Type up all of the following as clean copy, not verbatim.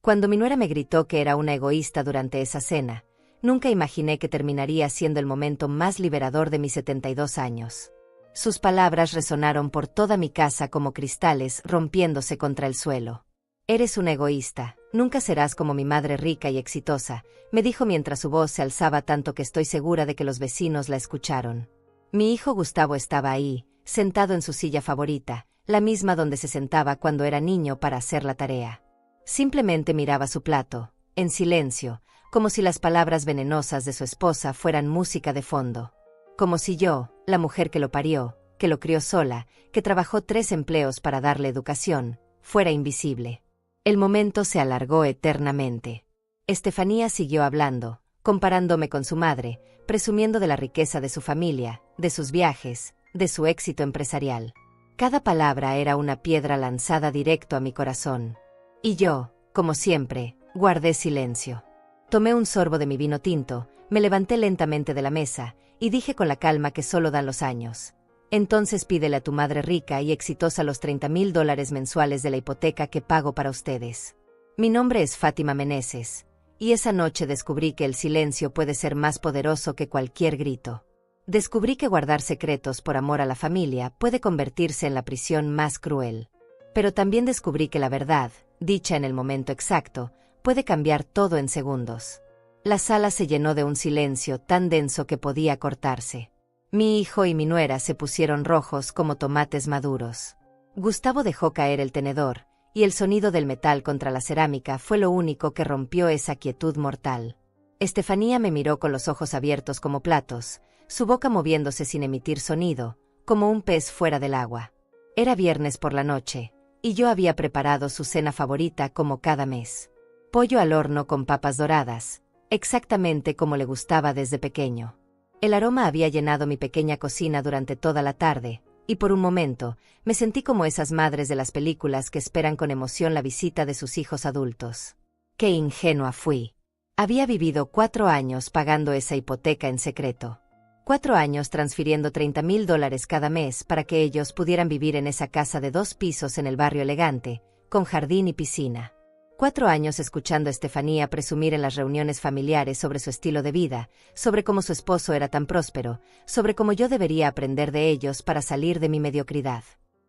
Cuando mi nuera me gritó que era una egoísta durante esa cena, nunca imaginé que terminaría siendo el momento más liberador de mis 72 años. Sus palabras resonaron por toda mi casa como cristales rompiéndose contra el suelo. «Eres una egoísta, nunca serás como mi madre rica y exitosa», me dijo mientras su voz se alzaba tanto que estoy segura de que los vecinos la escucharon. Mi hijo Gustavo estaba ahí, sentado en su silla favorita, la misma donde se sentaba cuando era niño para hacer la tarea. Simplemente miraba su plato, en silencio, como si las palabras venenosas de su esposa fueran música de fondo. Como si yo, la mujer que lo parió, que lo crió sola, que trabajó 3 empleos para darle educación, fuera invisible. El momento se alargó eternamente. Estefanía siguió hablando, comparándome con su madre, presumiendo de la riqueza de su familia, de sus viajes, de su éxito empresarial. Cada palabra era una piedra lanzada directo a mi corazón. Y yo, como siempre, guardé silencio. Tomé un sorbo de mi vino tinto, me levanté lentamente de la mesa, y dije con la calma que solo dan los años. Entonces pídele a tu madre rica y exitosa los $30,000 mensuales de la hipoteca que pago para ustedes. Mi nombre es Fátima Meneses, y esa noche descubrí que el silencio puede ser más poderoso que cualquier grito. Descubrí que guardar secretos por amor a la familia puede convertirse en la prisión más cruel. Pero también descubrí que la verdad, dicha en el momento exacto, puede cambiar todo en segundos. La sala se llenó de un silencio tan denso que podía cortarse. Mi hijo y mi nuera se pusieron rojos como tomates maduros. Gustavo dejó caer el tenedor, y el sonido del metal contra la cerámica fue lo único que rompió esa quietud mortal. Estefanía me miró con los ojos abiertos como platos, su boca moviéndose sin emitir sonido, como un pez fuera del agua. Era viernes por la noche, y yo había preparado su cena favorita como cada mes. Pollo al horno con papas doradas, exactamente como le gustaba desde pequeño. El aroma había llenado mi pequeña cocina durante toda la tarde, y por un momento, me sentí como esas madres de las películas que esperan con emoción la visita de sus hijos adultos. ¡Qué ingenua fui! Había vivido 4 años pagando esa hipoteca en secreto. 4 años transfiriendo $30,000 cada mes para que ellos pudieran vivir en esa casa de 2 pisos en el barrio elegante, con jardín y piscina. 4 años escuchando a Estefanía presumir en las reuniones familiares sobre su estilo de vida, sobre cómo su esposo era tan próspero, sobre cómo yo debería aprender de ellos para salir de mi mediocridad.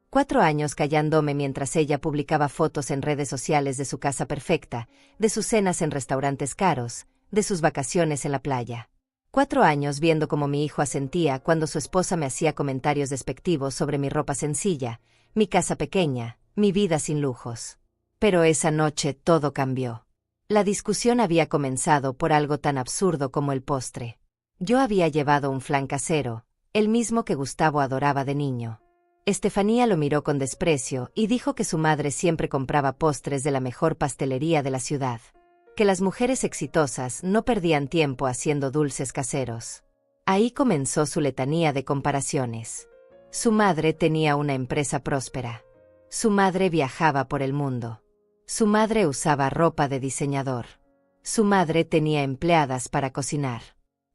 4 años callándome mientras ella publicaba fotos en redes sociales de su casa perfecta, de sus cenas en restaurantes caros, de sus vacaciones en la playa. 4 años viendo cómo mi hijo asentía cuando su esposa me hacía comentarios despectivos sobre mi ropa sencilla, mi casa pequeña, mi vida sin lujos. Pero esa noche todo cambió. La discusión había comenzado por algo tan absurdo como el postre. Yo había llevado un flan casero, el mismo que Gustavo adoraba de niño. Estefanía lo miró con desprecio y dijo que su madre siempre compraba postres de la mejor pastelería de la ciudad. Que las mujeres exitosas no perdían tiempo haciendo dulces caseros. Ahí comenzó su letanía de comparaciones. Su madre tenía una empresa próspera. Su madre viajaba por el mundo. Su madre usaba ropa de diseñador. Su madre tenía empleadas para cocinar.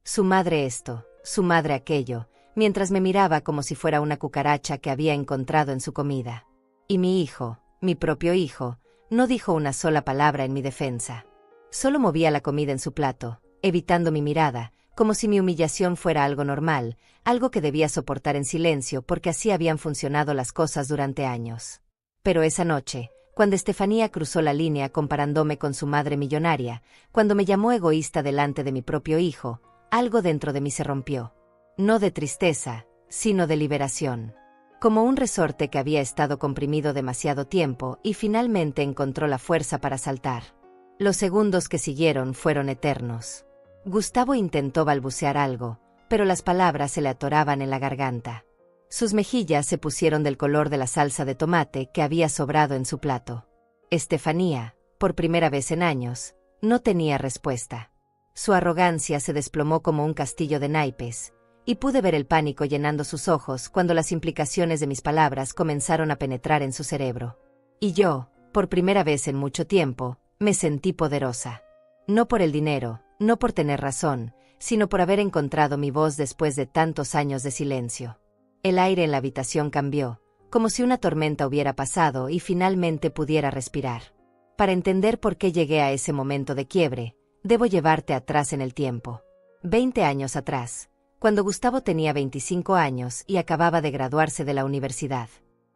Su madre esto, su madre aquello, mientras me miraba como si fuera una cucaracha que había encontrado en su comida. Y mi hijo, mi propio hijo, no dijo una sola palabra en mi defensa. Solo movía la comida en su plato, evitando mi mirada, como si mi humillación fuera algo normal, algo que debía soportar en silencio porque así habían funcionado las cosas durante años. Pero esa noche, cuando Estefanía cruzó la línea comparándome con su madre millonaria, cuando me llamó egoísta delante de mi propio hijo, algo dentro de mí se rompió. No de tristeza, sino de liberación. Como un resorte que había estado comprimido demasiado tiempo y finalmente encontró la fuerza para saltar. Los segundos que siguieron fueron eternos. Gustavo intentó balbucear algo, pero las palabras se le atoraban en la garganta. Sus mejillas se pusieron del color de la salsa de tomate que había sobrado en su plato. Estefanía, por primera vez en años, no tenía respuesta. Su arrogancia se desplomó como un castillo de naipes, y pude ver el pánico llenando sus ojos cuando las implicaciones de mis palabras comenzaron a penetrar en su cerebro. Y yo, por primera vez en mucho tiempo, me sentí poderosa. No por el dinero, no por tener razón, sino por haber encontrado mi voz después de tantos años de silencio. El aire en la habitación cambió, como si una tormenta hubiera pasado y finalmente pudiera respirar. Para entender por qué llegué a ese momento de quiebre, debo llevarte atrás en el tiempo. 20 años atrás, cuando Gustavo tenía 25 años y acababa de graduarse de la universidad.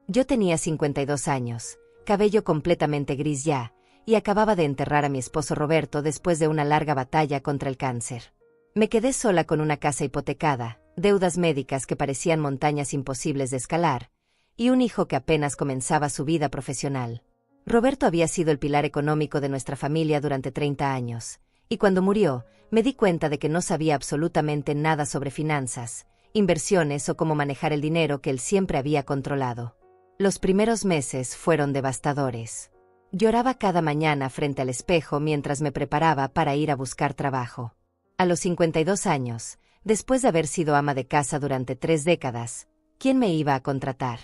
Yo tenía 52 años, cabello completamente gris ya, y acababa de enterrar a mi esposo Roberto después de una larga batalla contra el cáncer. Me quedé sola con una casa hipotecada, deudas médicas que parecían montañas imposibles de escalar, y un hijo que apenas comenzaba su vida profesional. Roberto había sido el pilar económico de nuestra familia durante 30 años, y cuando murió, me di cuenta de que no sabía absolutamente nada sobre finanzas, inversiones o cómo manejar el dinero que él siempre había controlado. Los primeros meses fueron devastadores. Lloraba cada mañana frente al espejo mientras me preparaba para ir a buscar trabajo. A los 52 años, después de haber sido ama de casa durante 3 décadas, ¿quién me iba a contratar?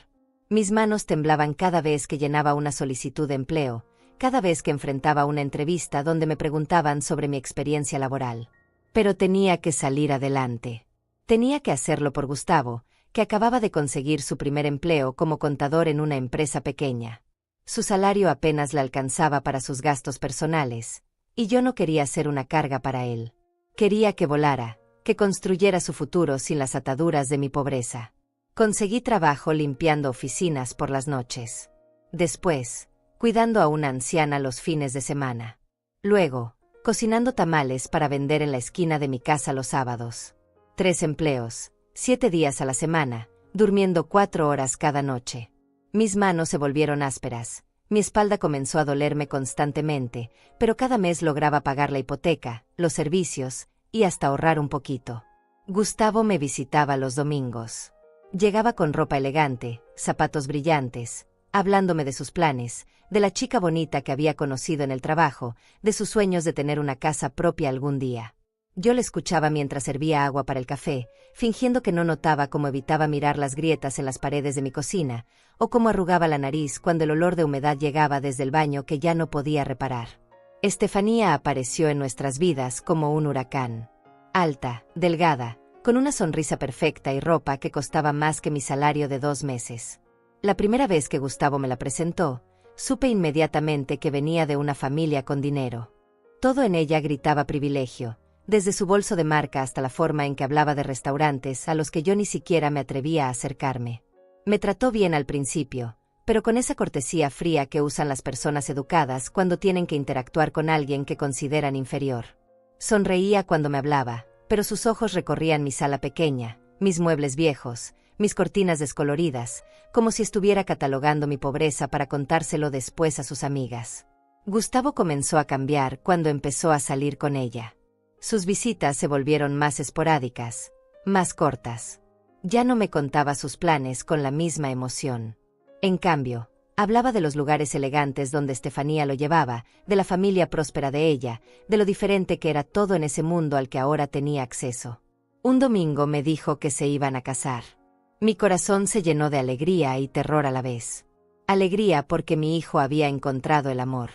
Mis manos temblaban cada vez que llenaba una solicitud de empleo, cada vez que enfrentaba una entrevista donde me preguntaban sobre mi experiencia laboral. Pero tenía que salir adelante. Tenía que hacerlo por Gustavo, que acababa de conseguir su primer empleo como contador en una empresa pequeña. Su salario apenas le alcanzaba para sus gastos personales, y yo no quería ser una carga para él. Quería que volara, que construyera su futuro sin las ataduras de mi pobreza. Conseguí trabajo limpiando oficinas por las noches. Después, cuidando a una anciana los fines de semana. Luego, cocinando tamales para vender en la esquina de mi casa los sábados. 3 empleos, 7 días a la semana, durmiendo 4 horas cada noche. Mis manos se volvieron ásperas, mi espalda comenzó a dolerme constantemente, pero cada mes lograba pagar la hipoteca, los servicios, y hasta ahorrar un poquito. Gustavo me visitaba los domingos. Llegaba con ropa elegante, zapatos brillantes, hablándome de sus planes, de la chica bonita que había conocido en el trabajo, de sus sueños de tener una casa propia algún día. Yo le escuchaba mientras servía agua para el café, fingiendo que no notaba cómo evitaba mirar las grietas en las paredes de mi cocina, o cómo arrugaba la nariz cuando el olor de humedad llegaba desde el baño que ya no podía reparar. Estefanía apareció en nuestras vidas como un huracán. Alta, delgada, con una sonrisa perfecta y ropa que costaba más que mi salario de 2 meses. La primera vez que Gustavo me la presentó, supe inmediatamente que venía de una familia con dinero. Todo en ella gritaba privilegio, desde su bolso de marca hasta la forma en que hablaba de restaurantes a los que yo ni siquiera me atrevía a acercarme. Me trató bien al principio, pero con esa cortesía fría que usan las personas educadas cuando tienen que interactuar con alguien que consideran inferior. Sonreía cuando me hablaba, pero sus ojos recorrían mi sala pequeña, mis muebles viejos, mis cortinas descoloridas, como si estuviera catalogando mi pobreza para contárselo después a sus amigas. Gustavo comenzó a cambiar cuando empezó a salir con ella. Sus visitas se volvieron más esporádicas, más cortas. Ya no me contaba sus planes con la misma emoción. En cambio, hablaba de los lugares elegantes donde Estefanía lo llevaba, de la familia próspera de ella, de lo diferente que era todo en ese mundo al que ahora tenía acceso. Un domingo me dijo que se iban a casar. Mi corazón se llenó de alegría y terror a la vez. Alegría porque mi hijo había encontrado el amor.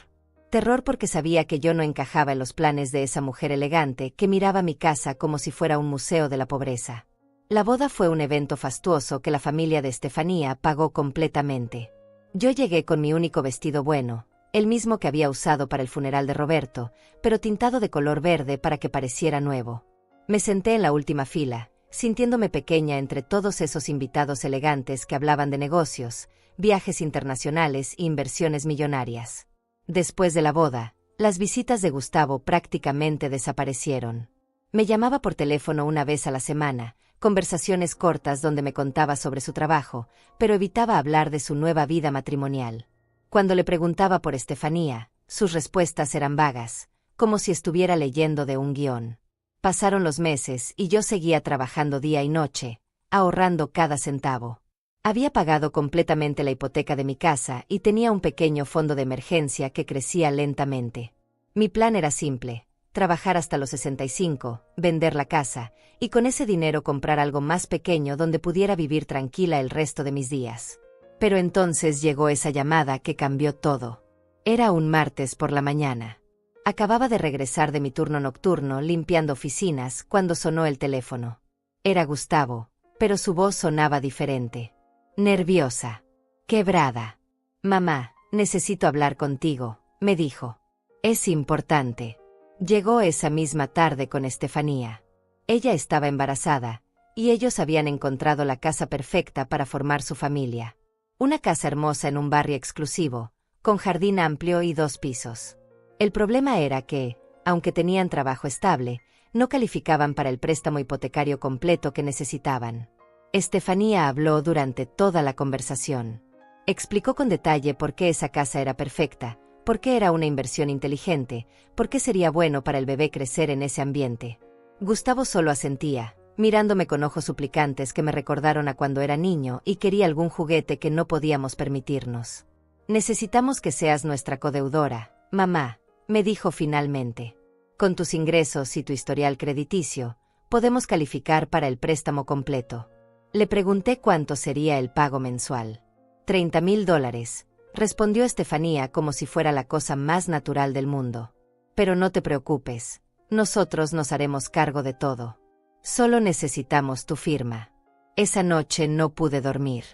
Terror porque sabía que yo no encajaba en los planes de esa mujer elegante que miraba mi casa como si fuera un museo de la pobreza. La boda fue un evento fastuoso que la familia de Estefanía pagó completamente. Yo llegué con mi único vestido bueno, el mismo que había usado para el funeral de Roberto, pero tintado de color verde para que pareciera nuevo. Me senté en la última fila, sintiéndome pequeña entre todos esos invitados elegantes que hablaban de negocios, viajes internacionales e inversiones millonarias. Después de la boda, las visitas de Gustavo prácticamente desaparecieron. Me llamaba por teléfono una vez a la semana, conversaciones cortas donde me contaba sobre su trabajo, pero evitaba hablar de su nueva vida matrimonial. Cuando le preguntaba por Estefanía, sus respuestas eran vagas, como si estuviera leyendo de un guión. Pasaron los meses y yo seguía trabajando día y noche, ahorrando cada centavo. Había pagado completamente la hipoteca de mi casa y tenía un pequeño fondo de emergencia que crecía lentamente. Mi plan era simple: trabajar hasta los 65, vender la casa, y con ese dinero comprar algo más pequeño donde pudiera vivir tranquila el resto de mis días. Pero entonces llegó esa llamada que cambió todo. Era un martes por la mañana. Acababa de regresar de mi turno nocturno limpiando oficinas cuando sonó el teléfono. Era Gustavo, pero su voz sonaba diferente. Nerviosa. Quebrada. «Mamá, necesito hablar contigo», me dijo. Es importante. Llegó esa misma tarde con Estefanía. Ella estaba embarazada, y ellos habían encontrado la casa perfecta para formar su familia. Una casa hermosa en un barrio exclusivo, con jardín amplio y 2 pisos. El problema era que, aunque tenían trabajo estable, no calificaban para el préstamo hipotecario completo que necesitaban. Estefanía habló durante toda la conversación. Explicó con detalle por qué esa casa era perfecta, por qué era una inversión inteligente, por qué sería bueno para el bebé crecer en ese ambiente. Gustavo solo asentía, mirándome con ojos suplicantes que me recordaron a cuando era niño y quería algún juguete que no podíamos permitirnos. Necesitamos que seas nuestra codeudora, mamá, me dijo finalmente. Con tus ingresos y tu historial crediticio, podemos calificar para el préstamo completo. Le pregunté cuánto sería el pago mensual. $30,000, respondió Estefanía como si fuera la cosa más natural del mundo. Pero no te preocupes, nosotros nos haremos cargo de todo. Solo necesitamos tu firma. Esa noche no pude dormir.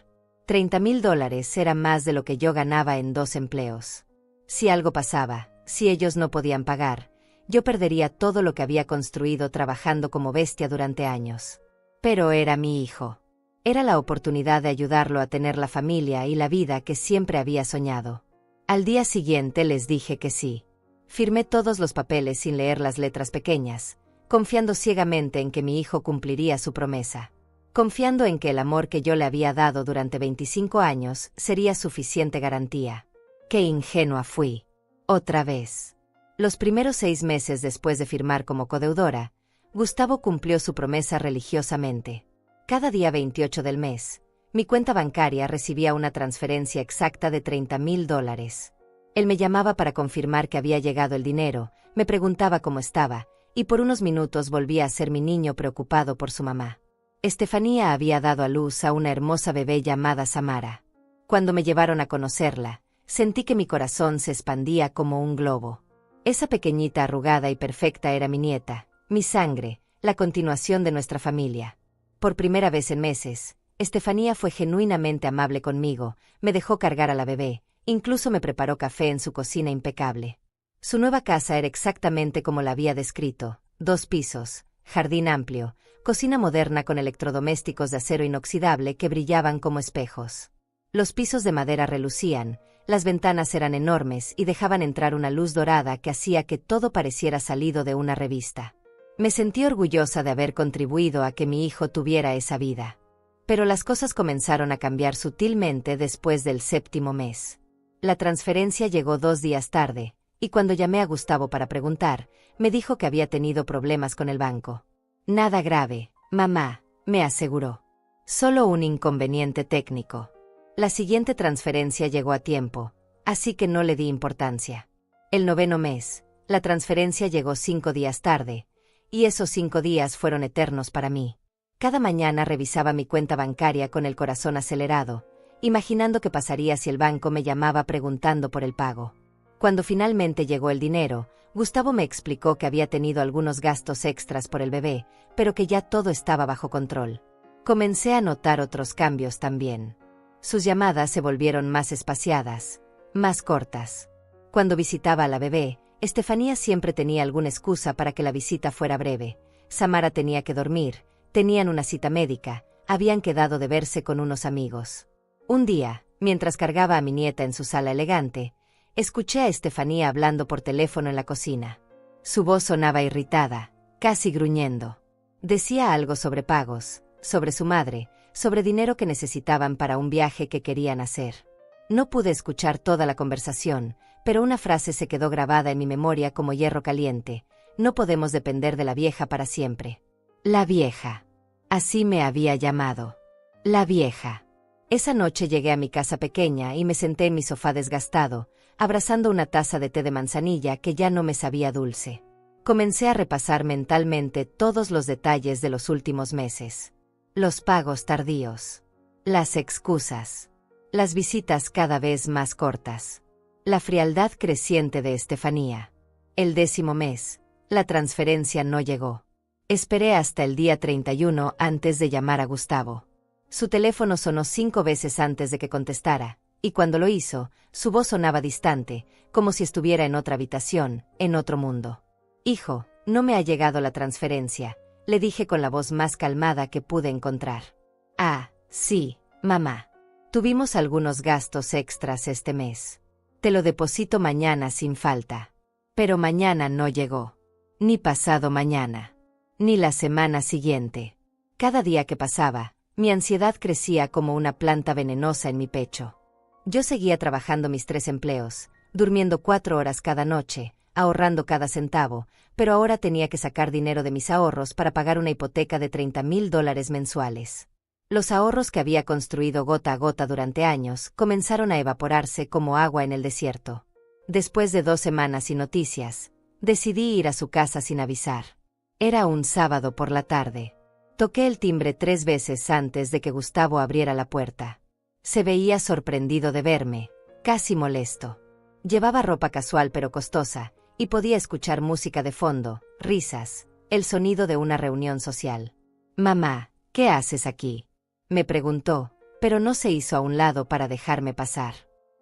$30,000 era más de lo que yo ganaba en 2 empleos. Si algo pasaba, si ellos no podían pagar, yo perdería todo lo que había construido trabajando como bestia durante años. Pero era mi hijo. Era la oportunidad de ayudarlo a tener la familia y la vida que siempre había soñado. Al día siguiente les dije que sí. Firmé todos los papeles sin leer las letras pequeñas, confiando ciegamente en que mi hijo cumpliría su promesa. Confiando en que el amor que yo le había dado durante 25 años sería suficiente garantía. ¡Qué ingenua fui! Otra vez. Los primeros 6 meses después de firmar como codeudora, Gustavo cumplió su promesa religiosamente. Cada día 28 del mes, mi cuenta bancaria recibía una transferencia exacta de $30,000. Él me llamaba para confirmar que había llegado el dinero, me preguntaba cómo estaba, y por unos minutos volvía a ser mi niño preocupado por su mamá. Estefanía había dado a luz a una hermosa bebé llamada Samara. Cuando me llevaron a conocerla, sentí que mi corazón se expandía como un globo. Esa pequeñita arrugada y perfecta era mi nieta, mi sangre, la continuación de nuestra familia. Por primera vez en meses, Estefanía fue genuinamente amable conmigo, me dejó cargar a la bebé, incluso me preparó café en su cocina impecable. Su nueva casa era exactamente como la había descrito: 2 pisos, jardín amplio, cocina moderna con electrodomésticos de acero inoxidable que brillaban como espejos. Los pisos de madera relucían, las ventanas eran enormes y dejaban entrar una luz dorada que hacía que todo pareciera salido de una revista. Me sentí orgullosa de haber contribuido a que mi hijo tuviera esa vida. Pero las cosas comenzaron a cambiar sutilmente después del 7º mes. La transferencia llegó 2 días tarde, y cuando llamé a Gustavo para preguntar, me dijo que había tenido problemas con el banco. Nada grave, mamá, me aseguró. Solo un inconveniente técnico. La siguiente transferencia llegó a tiempo, así que no le di importancia. El 9º mes, la transferencia llegó 5 días tarde, y esos 5 días fueron eternos para mí. Cada mañana revisaba mi cuenta bancaria con el corazón acelerado, imaginando qué pasaría si el banco me llamaba preguntando por el pago. Cuando finalmente llegó el dinero, Gustavo me explicó que había tenido algunos gastos extras por el bebé, pero que ya todo estaba bajo control. Comencé a notar otros cambios también. Sus llamadas se volvieron más espaciadas, más cortas. Cuando visitaba a la bebé, Estefanía siempre tenía alguna excusa para que la visita fuera breve. Samara tenía que dormir, tenían una cita médica, habían quedado de verse con unos amigos. Un día, mientras cargaba a mi nieta en su sala elegante, escuché a Estefanía hablando por teléfono en la cocina. Su voz sonaba irritada, casi gruñendo. Decía algo sobre pagos, sobre su madre, sobre dinero que necesitaban para un viaje que querían hacer. No pude escuchar toda la conversación, pero una frase se quedó grabada en mi memoria como hierro caliente: no podemos depender de la vieja para siempre. La vieja. Así me había llamado. La vieja. Esa noche llegué a mi casa pequeña y me senté en mi sofá desgastado, abrazando una taza de té de manzanilla que ya no me sabía dulce. Comencé a repasar mentalmente todos los detalles de los últimos meses. Los pagos tardíos. Las excusas. Las visitas cada vez más cortas. La frialdad creciente de Estefanía. El 10º mes, la transferencia no llegó. Esperé hasta el día 31 antes de llamar a Gustavo. Su teléfono sonó 5 veces antes de que contestara, Y cuando lo hizo, su voz sonaba distante, como si estuviera en otra habitación, en otro mundo. Hijo, no me ha llegado la transferencia, le dije con la voz más calmada que pude encontrar. Ah, sí, mamá. Tuvimos algunos gastos extras este mes. Te lo deposito mañana sin falta. Pero mañana no llegó. Ni pasado mañana. Ni la semana siguiente. Cada día que pasaba, mi ansiedad crecía como una planta venenosa en mi pecho. Yo seguía trabajando mis 3 empleos, durmiendo 4 horas cada noche, ahorrando cada centavo, pero ahora tenía que sacar dinero de mis ahorros para pagar una hipoteca de $30,000 mensuales. Los ahorros que había construido gota a gota durante años comenzaron a evaporarse como agua en el desierto. Después de 2 semanas sin noticias, decidí ir a su casa sin avisar. Era un sábado por la tarde. Toqué el timbre 3 veces antes de que Gustavo abriera la puerta. Se veía sorprendido de verme, casi molesto. Llevaba ropa casual pero costosa, y podía escuchar música de fondo, risas, el sonido de una reunión social. «Mamá, ¿qué haces aquí?», me preguntó, pero no se hizo a un lado para dejarme pasar.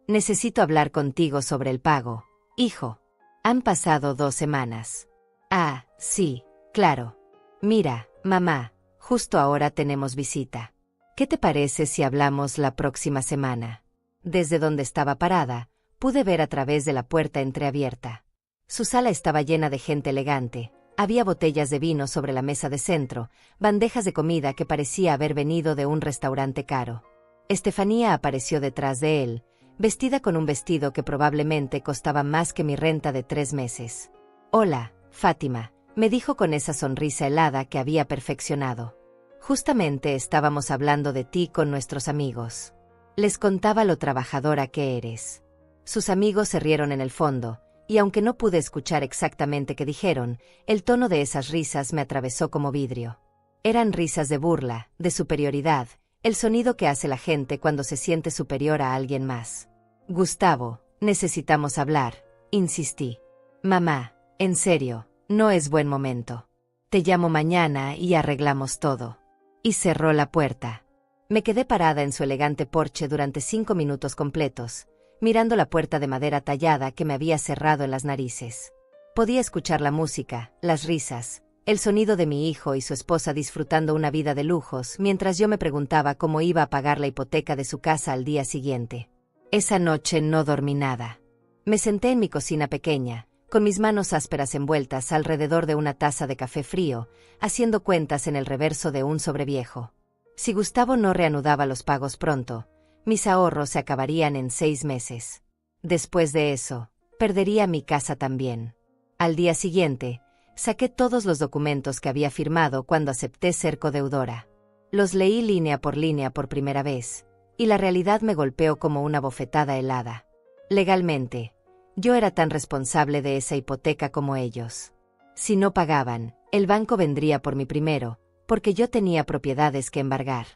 «Necesito hablar contigo sobre el pago, hijo. Han pasado 2 semanas». «Ah, sí, claro. Mira, mamá, justo ahora tenemos visita. ¿Qué te parece si hablamos la próxima semana?». Desde donde estaba parada, pude ver a través de la puerta entreabierta. Su sala estaba llena de gente elegante. Había botellas de vino sobre la mesa de centro, bandejas de comida que parecía haber venido de un restaurante caro. Estefanía apareció detrás de él, vestida con un vestido que probablemente costaba más que mi renta de 3 meses. «Hola, Fátima», me dijo con esa sonrisa helada que había perfeccionado. «Justamente estábamos hablando de ti con nuestros amigos. Les contaba lo trabajadora que eres». Sus amigos se rieron en el fondo, y aunque no pude escuchar exactamente qué dijeron, el tono de esas risas me atravesó como vidrio. Eran risas de burla, de superioridad, el sonido que hace la gente cuando se siente superior a alguien más. «Gustavo, necesitamos hablar», insistí. «Mamá, en serio, no es buen momento. Te llamo mañana y arreglamos todo». Y cerró la puerta. Me quedé parada en su elegante porche durante 5 minutos completos, mirando la puerta de madera tallada que me había cerrado en las narices. Podía escuchar la música, las risas, el sonido de mi hijo y su esposa disfrutando una vida de lujos mientras yo me preguntaba cómo iba a pagar la hipoteca de su casa al día siguiente. Esa noche no dormí nada. Me senté en mi cocina pequeña, con mis manos ásperas envueltas alrededor de una taza de café frío, haciendo cuentas en el reverso de un sobreviejo. Si Gustavo no reanudaba los pagos pronto, mis ahorros se acabarían en 6 meses. Después de eso, perdería mi casa también. Al día siguiente, saqué todos los documentos que había firmado cuando acepté ser codeudora. Los leí línea por primera vez, y la realidad me golpeó como una bofetada helada. Legalmente, yo era tan responsable de esa hipoteca como ellos. Si no pagaban, el banco vendría por mí primero, porque yo tenía propiedades que embargar.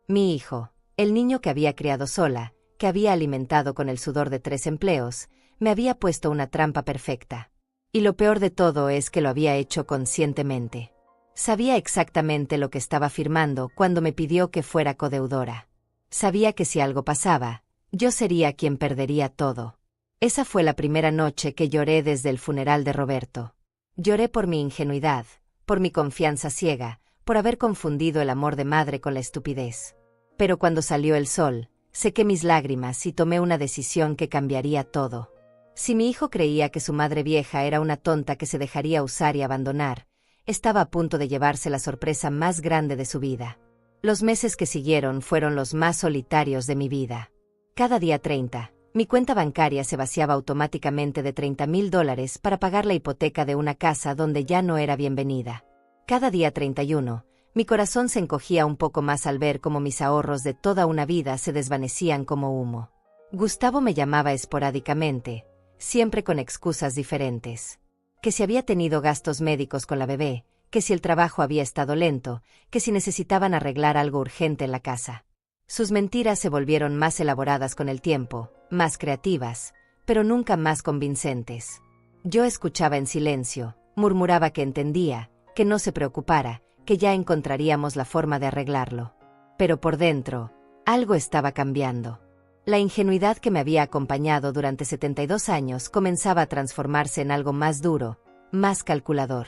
Mi hijo, el niño que había criado sola, que había alimentado con el sudor de 3 empleos, me había puesto una trampa perfecta. Y lo peor de todo es que lo había hecho conscientemente. Sabía exactamente lo que estaba firmando cuando me pidió que fuera codeudora. Sabía que si algo pasaba, yo sería quien perdería todo. Esa fue la primera noche que lloré desde el funeral de Roberto. Lloré por mi ingenuidad, por mi confianza ciega, por haber confundido el amor de madre con la estupidez. Pero cuando salió el sol, sequé mis lágrimas y tomé una decisión que cambiaría todo. Si mi hijo creía que su madre vieja era una tonta que se dejaría usar y abandonar, estaba a punto de llevarse la sorpresa más grande de su vida. Los meses que siguieron fueron los más solitarios de mi vida. Cada día 30, mi cuenta bancaria se vaciaba automáticamente de $30,000 para pagar la hipoteca de una casa donde ya no era bienvenida. Cada día 31, mi corazón se encogía un poco más al ver cómo mis ahorros de toda una vida se desvanecían como humo. Gustavo me llamaba esporádicamente, siempre con excusas diferentes. Que si había tenido gastos médicos con la bebé, que si el trabajo había estado lento, que si necesitaban arreglar algo urgente en la casa. Sus mentiras se volvieron más elaboradas con el tiempo, más creativas, pero nunca más convincentes. Yo escuchaba en silencio, murmuraba que entendía, que no se preocupara, que ya encontraríamos la forma de arreglarlo. Pero por dentro, algo estaba cambiando. La ingenuidad que me había acompañado durante 72 años comenzaba a transformarse en algo más duro, más calculador.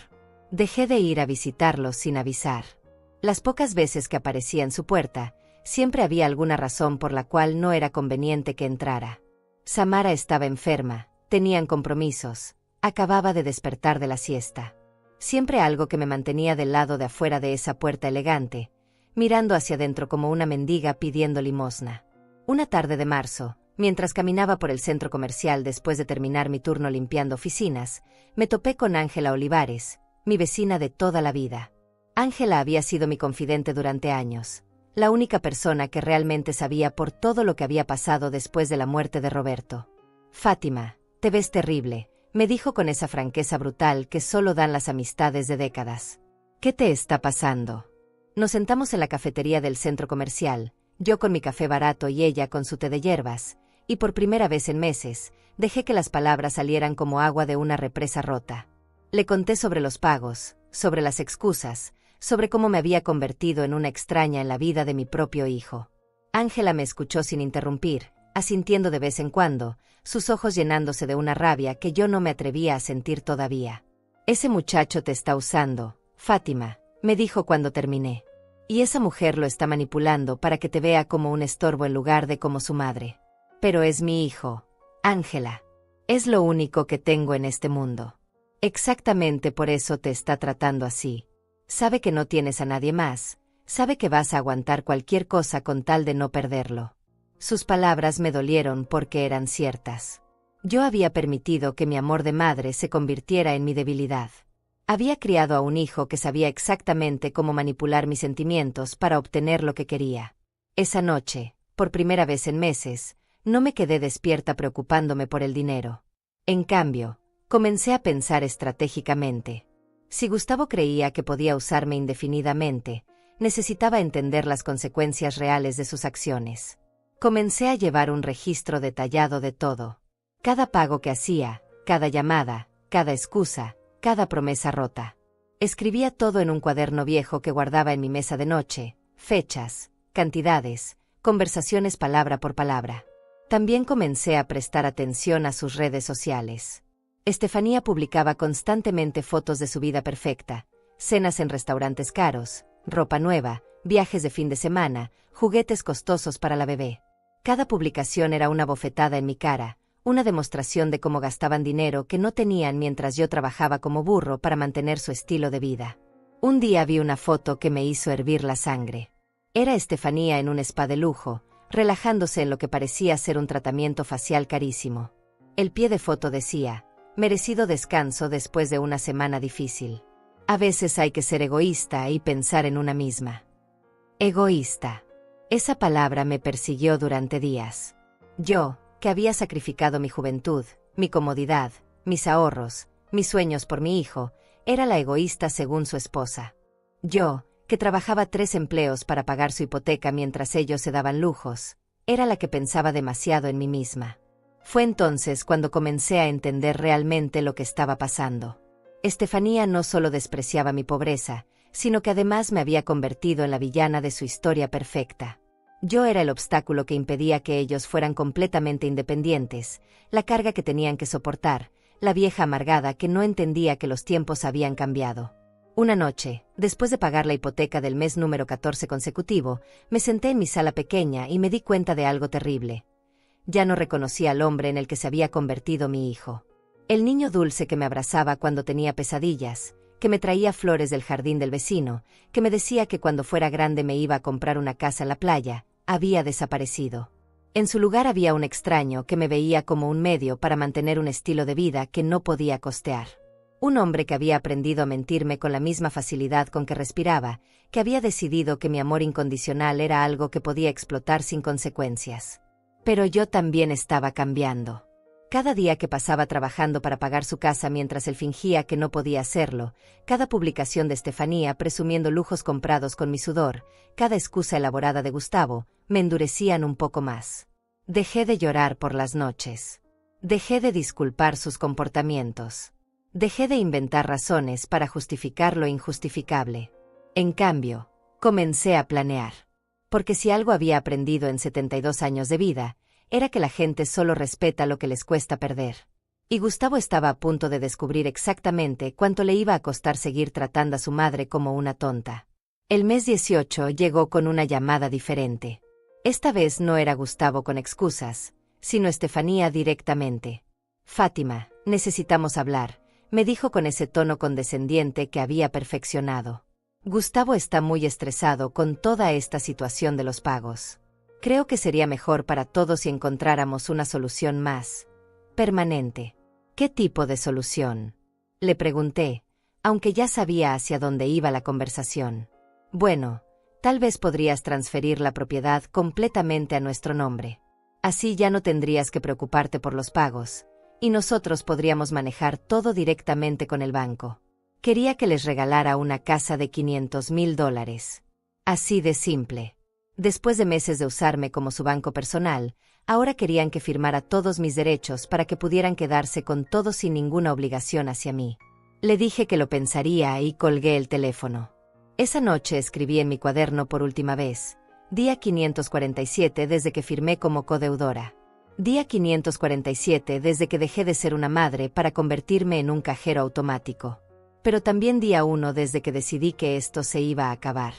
Dejé de ir a visitarlos sin avisar. Las pocas veces que aparecía en su puerta, siempre había alguna razón por la cual no era conveniente que entrara. Samara estaba enferma, tenían compromisos, acababa de despertar de la siesta. Siempre algo que me mantenía del lado de afuera de esa puerta elegante, mirando hacia adentro como una mendiga pidiendo limosna. Una tarde de marzo, mientras caminaba por el centro comercial después de terminar mi turno limpiando oficinas, me topé con Ángela Olivares, mi vecina de toda la vida. Ángela había sido mi confidente durante años, la única persona que realmente sabía por todo lo que había pasado después de la muerte de Roberto. «Fátima, te ves terrible», me dijo con esa franqueza brutal que solo dan las amistades de décadas. «¿Qué te está pasando?». Nos sentamos en la cafetería del centro comercial, yo con mi café barato y ella con su té de hierbas, y por primera vez en meses, dejé que las palabras salieran como agua de una represa rota. Le conté sobre los pagos, sobre las excusas, sobre cómo me había convertido en una extraña en la vida de mi propio hijo. Ángela me escuchó sin interrumpir, asintiendo de vez en cuando, sus ojos llenándose de una rabia que yo no me atrevía a sentir todavía. «Ese muchacho te está usando, Fátima», me dijo cuando terminé. «Y esa mujer lo está manipulando para que te vea como un estorbo en lugar de como su madre. Pero es mi hijo, Ángela. Es lo único que tengo en este mundo. Exactamente por eso te está tratando así. Sabe que no tienes a nadie más, sabe que vas a aguantar cualquier cosa con tal de no perderlo». Sus palabras me dolieron porque eran ciertas. Yo había permitido que mi amor de madre se convirtiera en mi debilidad. Había criado a un hijo que sabía exactamente cómo manipular mis sentimientos para obtener lo que quería. Esa noche, por primera vez en meses, no me quedé despierta preocupándome por el dinero. En cambio, comencé a pensar estratégicamente. Si Gustavo creía que podía usarme indefinidamente, necesitaba entender las consecuencias reales de sus acciones. Comencé a llevar un registro detallado de todo. Cada pago que hacía, cada llamada, cada excusa, cada promesa rota. Escribía todo en un cuaderno viejo que guardaba en mi mesa de noche, fechas, cantidades, conversaciones palabra por palabra. También comencé a prestar atención a sus redes sociales. Estefanía publicaba constantemente fotos de su vida perfecta, cenas en restaurantes caros, ropa nueva, viajes de fin de semana, juguetes costosos para la bebé. Cada publicación era una bofetada en mi cara, una demostración de cómo gastaban dinero que no tenían mientras yo trabajaba como burro para mantener su estilo de vida. Un día vi una foto que me hizo hervir la sangre. Era Estefanía en un spa de lujo, relajándose en lo que parecía ser un tratamiento facial carísimo. El pie de foto decía: «Merecido descanso después de una semana difícil». A veces hay que ser egoísta y pensar en una misma. Egoísta. Esa palabra me persiguió durante días. Yo, que había sacrificado mi juventud, mi comodidad, mis ahorros, mis sueños por mi hijo, era la egoísta según su esposa. Yo, que trabajaba 3 empleos para pagar su hipoteca mientras ellos se daban lujos, era la que pensaba demasiado en mí misma. Fue entonces cuando comencé a entender realmente lo que estaba pasando. Estefanía no solo despreciaba mi pobreza, sino que además me había convertido en la villana de su historia perfecta. Yo era el obstáculo que impedía que ellos fueran completamente independientes, la carga que tenían que soportar, la vieja amargada que no entendía que los tiempos habían cambiado. Una noche, después de pagar la hipoteca del mes número 14 consecutivo, me senté en mi sala pequeña y me di cuenta de algo terrible. Ya no reconocía al hombre en el que se había convertido mi hijo. El niño dulce que me abrazaba cuando tenía pesadillas, que me traía flores del jardín del vecino, que me decía que cuando fuera grande me iba a comprar una casa en la playa, había desaparecido. En su lugar había un extraño que me veía como un medio para mantener un estilo de vida que no podía costear. Un hombre que había aprendido a mentirme con la misma facilidad con que respiraba, que había decidido que mi amor incondicional era algo que podía explotar sin consecuencias. Pero yo también estaba cambiando. Cada día que pasaba trabajando para pagar su casa mientras él fingía que no podía hacerlo, cada publicación de Estefanía presumiendo lujos comprados con mi sudor, cada excusa elaborada de Gustavo, me endurecían un poco más. Dejé de llorar por las noches. Dejé de disculpar sus comportamientos. Dejé de inventar razones para justificar lo injustificable. En cambio, comencé a planear. Porque si algo había aprendido en 72 años de vida, era que la gente solo respeta lo que les cuesta perder. Y Gustavo estaba a punto de descubrir exactamente cuánto le iba a costar seguir tratando a su madre como una tonta. El mes 18 llegó con una llamada diferente. Esta vez no era Gustavo con excusas, sino Estefanía directamente. «Fátima, necesitamos hablar», me dijo con ese tono condescendiente que había perfeccionado. «Gustavo está muy estresado con toda esta situación de los pagos. Creo que sería mejor para todos si encontráramos una solución más permanente». «¿Qué tipo de solución?», le pregunté, aunque ya sabía hacia dónde iba la conversación. «Bueno, tal vez podrías transferir la propiedad completamente a nuestro nombre. Así ya no tendrías que preocuparte por los pagos, y nosotros podríamos manejar todo directamente con el banco. Quería que les regalara una casa de $500,000. Así de simple. Después de meses de usarme como su banco personal, ahora querían que firmara todos mis derechos para que pudieran quedarse con todo sin ninguna obligación hacia mí». Le dije que lo pensaría y colgué el teléfono. Esa noche escribí en mi cuaderno por última vez: día 547 desde que firmé como codeudora. Día 547 desde que dejé de ser una madre para convertirme en un cajero automático. Pero también día 1 desde que decidí que esto se iba a acabar.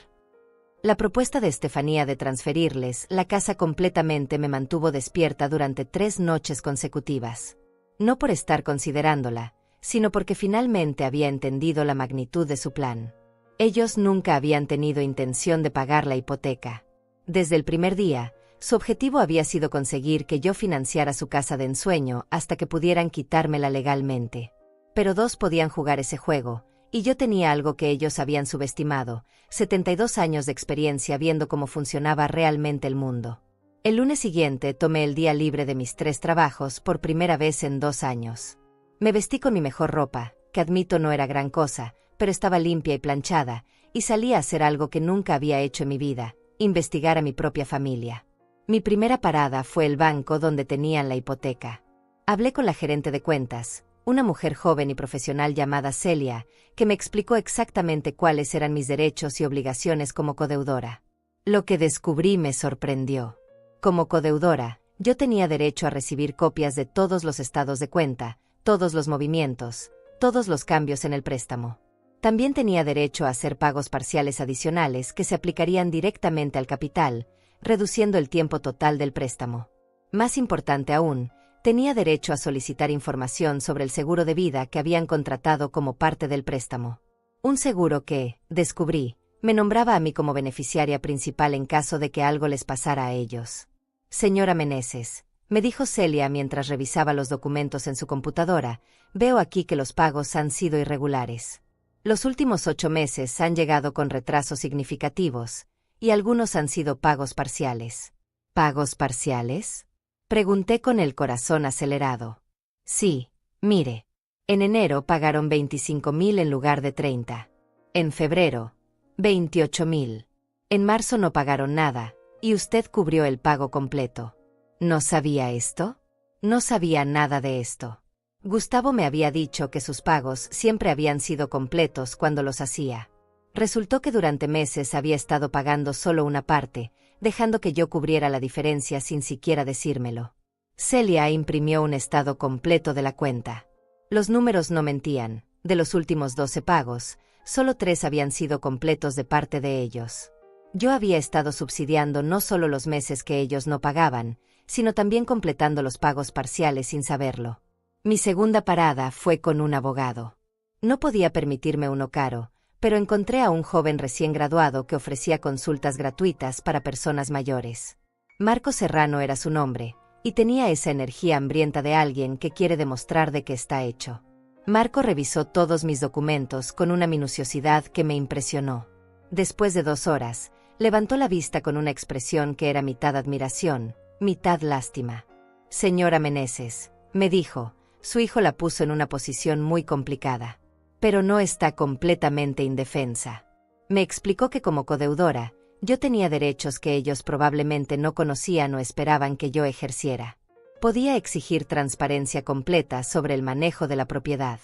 La propuesta de Estefanía de transferirles la casa completamente me mantuvo despierta durante 3 noches consecutivas. No por estar considerándola, sino porque finalmente había entendido la magnitud de su plan. Ellos nunca habían tenido intención de pagar la hipoteca. Desde el primer día, su objetivo había sido conseguir que yo financiara su casa de ensueño hasta que pudieran quitármela legalmente. Pero 2 podían jugar ese juego, y yo tenía algo que ellos habían subestimado: 72 años de experiencia viendo cómo funcionaba realmente el mundo. El lunes siguiente tomé el día libre de mis 3 trabajos por primera vez en 2 años. Me vestí con mi mejor ropa, que admito no era gran cosa, pero estaba limpia y planchada, y salí a hacer algo que nunca había hecho en mi vida: investigar a mi propia familia. Mi primera parada fue el banco donde tenían la hipoteca. Hablé con la gerente de cuentas, una mujer joven y profesional llamada Celia, que me explicó exactamente cuáles eran mis derechos y obligaciones como codeudora. Lo que descubrí me sorprendió. Como codeudora, yo tenía derecho a recibir copias de todos los estados de cuenta, todos los movimientos, todos los cambios en el préstamo. También tenía derecho a hacer pagos parciales adicionales que se aplicarían directamente al capital, reduciendo el tiempo total del préstamo. Más importante aún, tenía derecho a solicitar información sobre el seguro de vida que habían contratado como parte del préstamo. Un seguro que, descubrí, me nombraba a mí como beneficiaria principal en caso de que algo les pasara a ellos. «Señora Meneses», me dijo Celia mientras revisaba los documentos en su computadora, «veo aquí que los pagos han sido irregulares. Los últimos 8 meses han llegado con retrasos significativos, y algunos han sido pagos parciales». «¿Pagos parciales?», pregunté con el corazón acelerado. «Sí, mire. En enero pagaron 25,000 en lugar de 30. En febrero, 28,000. En marzo no pagaron nada, y usted cubrió el pago completo». ¿No sabía esto? No sabía nada de esto. Gustavo me había dicho que sus pagos siempre habían sido completos cuando los hacía. Resultó que durante meses había estado pagando solo una parte, dejando que yo cubriera la diferencia sin siquiera decírmelo. Celia imprimió un estado completo de la cuenta. Los números no mentían: de los últimos 12 pagos, solo 3 habían sido completos de parte de ellos. Yo había estado subsidiando no solo los meses que ellos no pagaban, sino también completando los pagos parciales sin saberlo. Mi segunda parada fue con un abogado. No podía permitirme uno caro, pero encontré a un joven recién graduado que ofrecía consultas gratuitas para personas mayores. Marco Serrano era su nombre, y tenía esa energía hambrienta de alguien que quiere demostrar de qué está hecho. Marco revisó todos mis documentos con una minuciosidad que me impresionó. Después de 2 horas, levantó la vista con una expresión que era mitad admiración, mitad lástima. «Señora Meneses», me dijo, «su hijo la puso en una posición muy complicada. Pero no está completamente indefensa». Me explicó que como codeudora, yo tenía derechos que ellos probablemente no conocían o esperaban que yo ejerciera. Podía exigir transparencia completa sobre el manejo de la propiedad.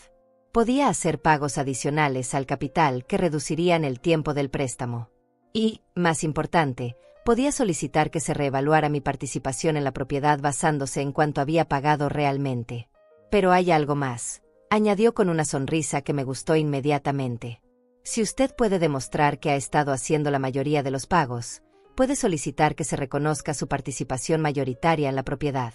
Podía hacer pagos adicionales al capital que reducirían el tiempo del préstamo. Y, más importante, Podía solicitar que se reevaluara mi participación en la propiedad basándose en cuánto había pagado realmente. Pero hay algo más, añadió con una sonrisa que me gustó inmediatamente. Si usted puede demostrar que ha estado haciendo la mayoría de los pagos, puede solicitar que se reconozca su participación mayoritaria en la propiedad.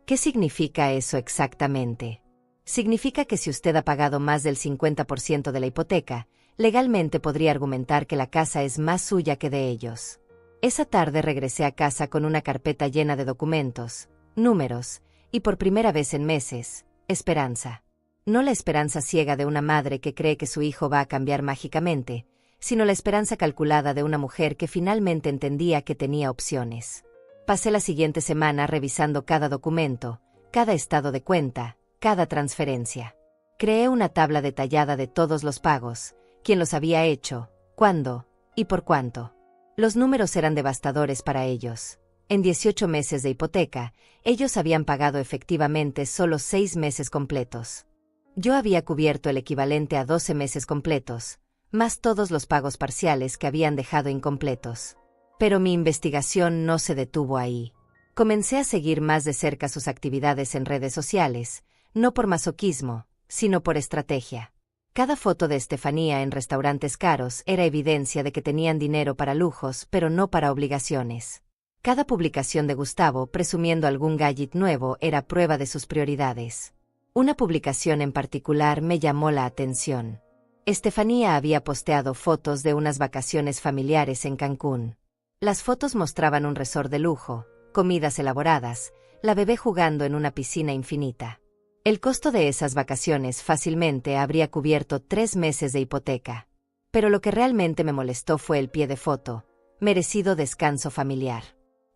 ¿Qué significa eso exactamente? Significa que si usted ha pagado más del 50% de la hipoteca, legalmente podría argumentar que la casa es más suya que de ellos. Esa tarde regresé a casa con una carpeta llena de documentos, números, y por primera vez en meses, esperanza. No la esperanza ciega de una madre que cree que su hijo va a cambiar mágicamente, sino la esperanza calculada de una mujer que finalmente entendía que tenía opciones. Pasé la siguiente semana revisando cada documento, cada estado de cuenta, cada transferencia. Creé una tabla detallada de todos los pagos, quién los había hecho, cuándo y por cuánto. Los números eran devastadores para ellos. En 18 meses de hipoteca, ellos habían pagado efectivamente solo 6 meses completos. Yo había cubierto el equivalente a 12 meses completos, más todos los pagos parciales que habían dejado incompletos. Pero mi investigación no se detuvo ahí. Comencé a seguir más de cerca sus actividades en redes sociales, no por masoquismo, sino por estrategia. Cada foto de Estefanía en restaurantes caros era evidencia de que tenían dinero para lujos, pero no para obligaciones. Cada publicación de Gustavo presumiendo algún gadget nuevo era prueba de sus prioridades. Una publicación en particular me llamó la atención. Estefanía había posteado fotos de unas vacaciones familiares en Cancún. Las fotos mostraban un resort de lujo, comidas elaboradas, la bebé jugando en una piscina infinita. El costo de esas vacaciones fácilmente habría cubierto 3 meses de hipoteca. Pero lo que realmente me molestó fue el pie de foto, merecido descanso familiar.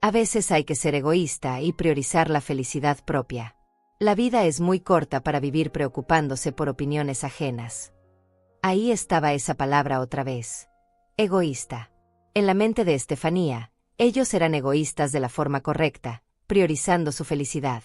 A veces hay que ser egoísta y priorizar la felicidad propia. La vida es muy corta para vivir preocupándose por opiniones ajenas. Ahí estaba esa palabra otra vez. Egoísta. En la mente de Estefanía, ellos eran egoístas de la forma correcta, priorizando su felicidad.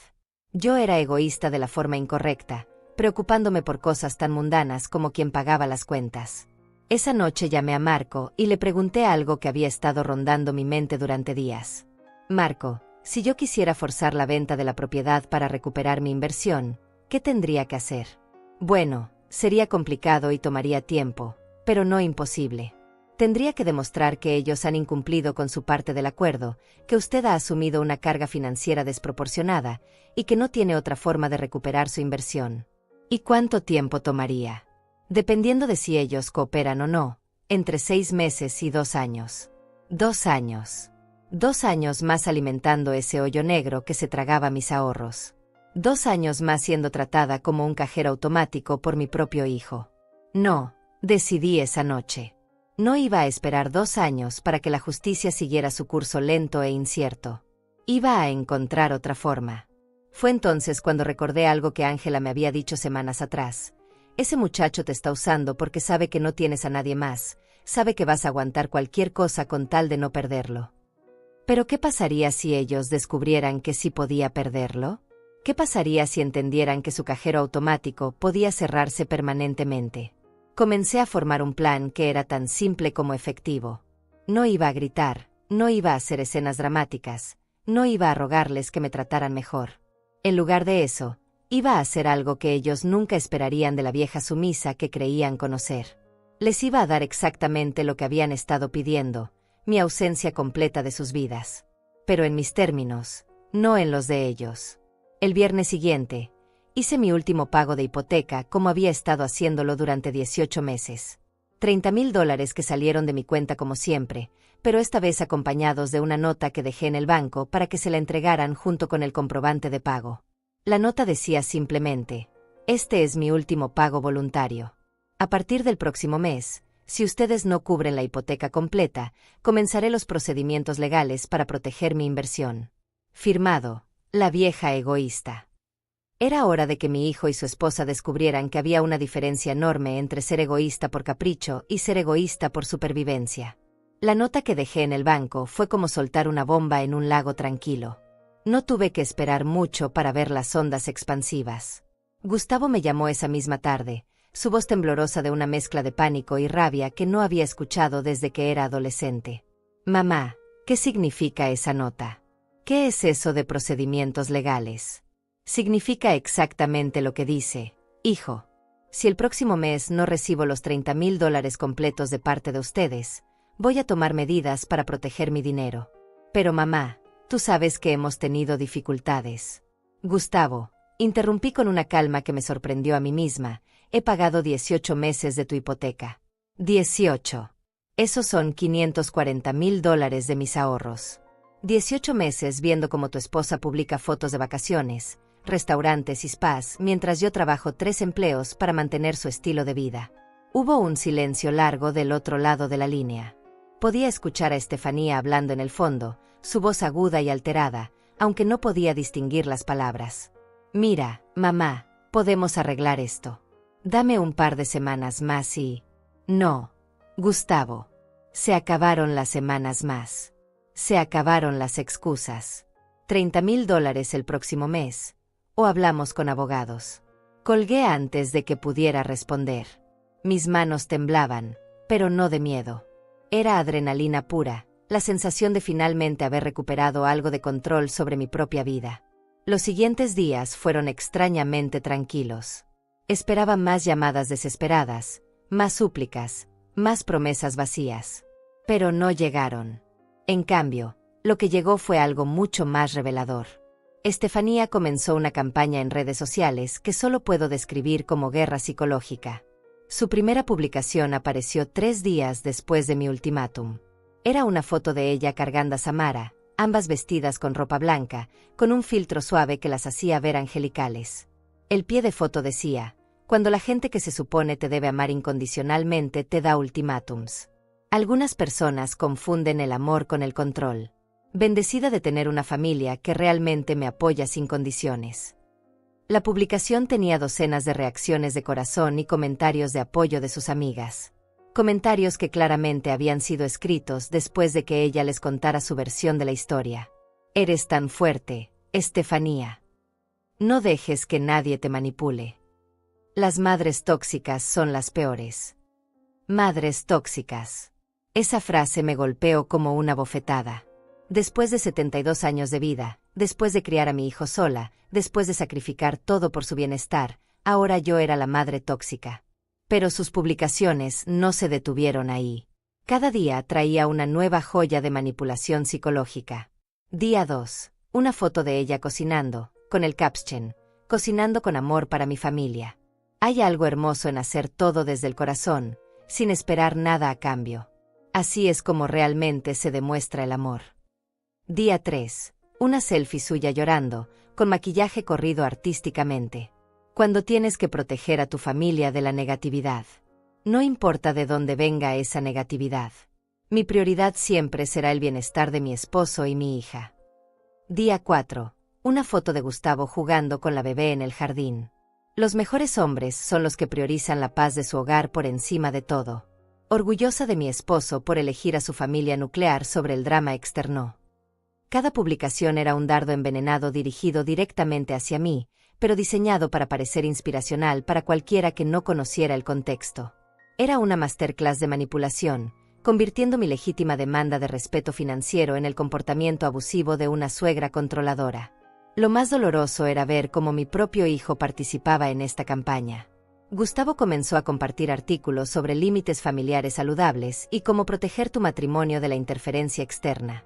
Yo era egoísta de la forma incorrecta, preocupándome por cosas tan mundanas como quien pagaba las cuentas. Esa noche llamé a Marco y le pregunté algo que había estado rondando mi mente durante días. Marco, si yo quisiera forzar la venta de la propiedad para recuperar mi inversión, ¿qué tendría que hacer? Bueno, sería complicado y tomaría tiempo, pero no imposible. Tendría que demostrar que ellos han incumplido con su parte del acuerdo, que usted ha asumido una carga financiera desproporcionada y que no tiene otra forma de recuperar su inversión. ¿Y cuánto tiempo tomaría? Dependiendo de si ellos cooperan o no, entre 6 meses y 2 años. 2 años. 2 años más alimentando ese hoyo negro que se tragaba mis ahorros. 2 años más siendo tratada como un cajero automático por mi propio hijo. No, decidí esa noche. No iba a esperar 2 años para que la justicia siguiera su curso lento e incierto. Iba a encontrar otra forma. Fue entonces cuando recordé algo que Ángela me había dicho semanas atrás. Ese muchacho te está usando porque sabe que no tienes a nadie más, sabe que vas a aguantar cualquier cosa con tal de no perderlo. ¿Pero qué pasaría si ellos descubrieran que sí podía perderlo? ¿Qué pasaría si entendieran que su cajero automático podía cerrarse permanentemente? Comencé a formar un plan que era tan simple como efectivo. No iba a gritar, no iba a hacer escenas dramáticas, no iba a rogarles que me trataran mejor. En lugar de eso, iba a hacer algo que ellos nunca esperarían de la vieja sumisa que creían conocer. Les iba a dar exactamente lo que habían estado pidiendo, mi ausencia completa de sus vidas. Pero en mis términos, no en los de ellos. El viernes siguiente, hice mi último pago de hipoteca como había estado haciéndolo durante 18 meses. $30,000 que salieron de mi cuenta como siempre, pero esta vez acompañados de una nota que dejé en el banco para que se la entregaran junto con el comprobante de pago. La nota decía simplemente, este es mi último pago voluntario. A partir del próximo mes, si ustedes no cubren la hipoteca completa, comenzaré los procedimientos legales para proteger mi inversión. Firmado, la vieja egoísta. Era hora de que mi hijo y su esposa descubrieran que había una diferencia enorme entre ser egoísta por capricho y ser egoísta por supervivencia. La nota que dejé en el banco fue como soltar una bomba en un lago tranquilo. No tuve que esperar mucho para ver las ondas expansivas. Gustavo me llamó esa misma tarde, su voz temblorosa de una mezcla de pánico y rabia que no había escuchado desde que era adolescente. Mamá, ¿Qué significa esa nota? ¿Qué es eso de procedimientos legales? Significa exactamente lo que dice, hijo. Si el próximo mes no recibo los $30,000 completos de parte de ustedes, voy a tomar medidas para proteger mi dinero. Pero mamá, tú sabes que hemos tenido dificultades. Gustavo, interrumpí con una calma que me sorprendió a mí misma, he pagado 18 meses de tu hipoteca. 18. Esos son $540,000 de mis ahorros. 18 meses viendo cómo tu esposa publica fotos de vacaciones, restaurantes y spas, mientras yo trabajo 3 empleos para mantener su estilo de vida. Hubo un silencio largo del otro lado de la línea. Podía escuchar a Estefanía hablando en el fondo, su voz aguda y alterada, aunque no podía distinguir las palabras. Mira, mamá, podemos arreglar esto. Dame un par de semanas más y... No. Gustavo. Se acabaron las semanas más. Se acabaron las excusas. $30,000 el próximo mes. O hablamos con abogados. Colgué antes de que pudiera responder. Mis manos temblaban, pero no de miedo. Era adrenalina pura, la sensación de finalmente haber recuperado algo de control sobre mi propia vida. Los siguientes días fueron extrañamente tranquilos. Esperaba más llamadas desesperadas, más súplicas, más promesas vacías. Pero no llegaron. En cambio, lo que llegó fue algo mucho más revelador. Estefanía comenzó una campaña en redes sociales que solo puedo describir como guerra psicológica. Su primera publicación apareció 3 días después de mi ultimátum. Era una foto de ella cargando a Samara, ambas vestidas con ropa blanca, con un filtro suave que las hacía ver angelicales. El pie de foto decía: cuando la gente que se supone te debe amar incondicionalmente te da ultimátums. Algunas personas confunden el amor con el control. Bendecida de tener una familia que realmente me apoya sin condiciones. La publicación tenía docenas de reacciones de corazón y comentarios de apoyo de sus amigas. Comentarios que claramente habían sido escritos después de que ella les contara su versión de la historia. Eres tan fuerte, Estefanía. No dejes que nadie te manipule. Las madres tóxicas son las peores. Madres tóxicas. Esa frase me golpeó como una bofetada. Después de 72 años de vida, después de criar a mi hijo sola, después de sacrificar todo por su bienestar, ahora yo era la madre tóxica. Pero sus publicaciones no se detuvieron ahí. Cada día traía una nueva joya de manipulación psicológica. Día 2. Una foto de ella cocinando, con el caption: cocinando con amor para mi familia. Hay algo hermoso en hacer todo desde el corazón, sin esperar nada a cambio. Así es como realmente se demuestra el amor. Día 3. Una selfie suya llorando, con maquillaje corrido artísticamente. Cuando tienes que proteger a tu familia de la negatividad. No importa de dónde venga esa negatividad. Mi prioridad siempre será el bienestar de mi esposo y mi hija. Día 4. Una foto de Gustavo jugando con la bebé en el jardín. Los mejores hombres son los que priorizan la paz de su hogar por encima de todo. Orgullosa de mi esposo por elegir a su familia nuclear sobre el drama externo. Cada publicación era un dardo envenenado dirigido directamente hacia mí, pero diseñado para parecer inspiracional para cualquiera que no conociera el contexto. Era una masterclass de manipulación, convirtiendo mi legítima demanda de respeto financiero en el comportamiento abusivo de una suegra controladora. Lo más doloroso era ver cómo mi propio hijo participaba en esta campaña. Gustavo comenzó a compartir artículos sobre límites familiares saludables y cómo proteger tu matrimonio de la interferencia externa.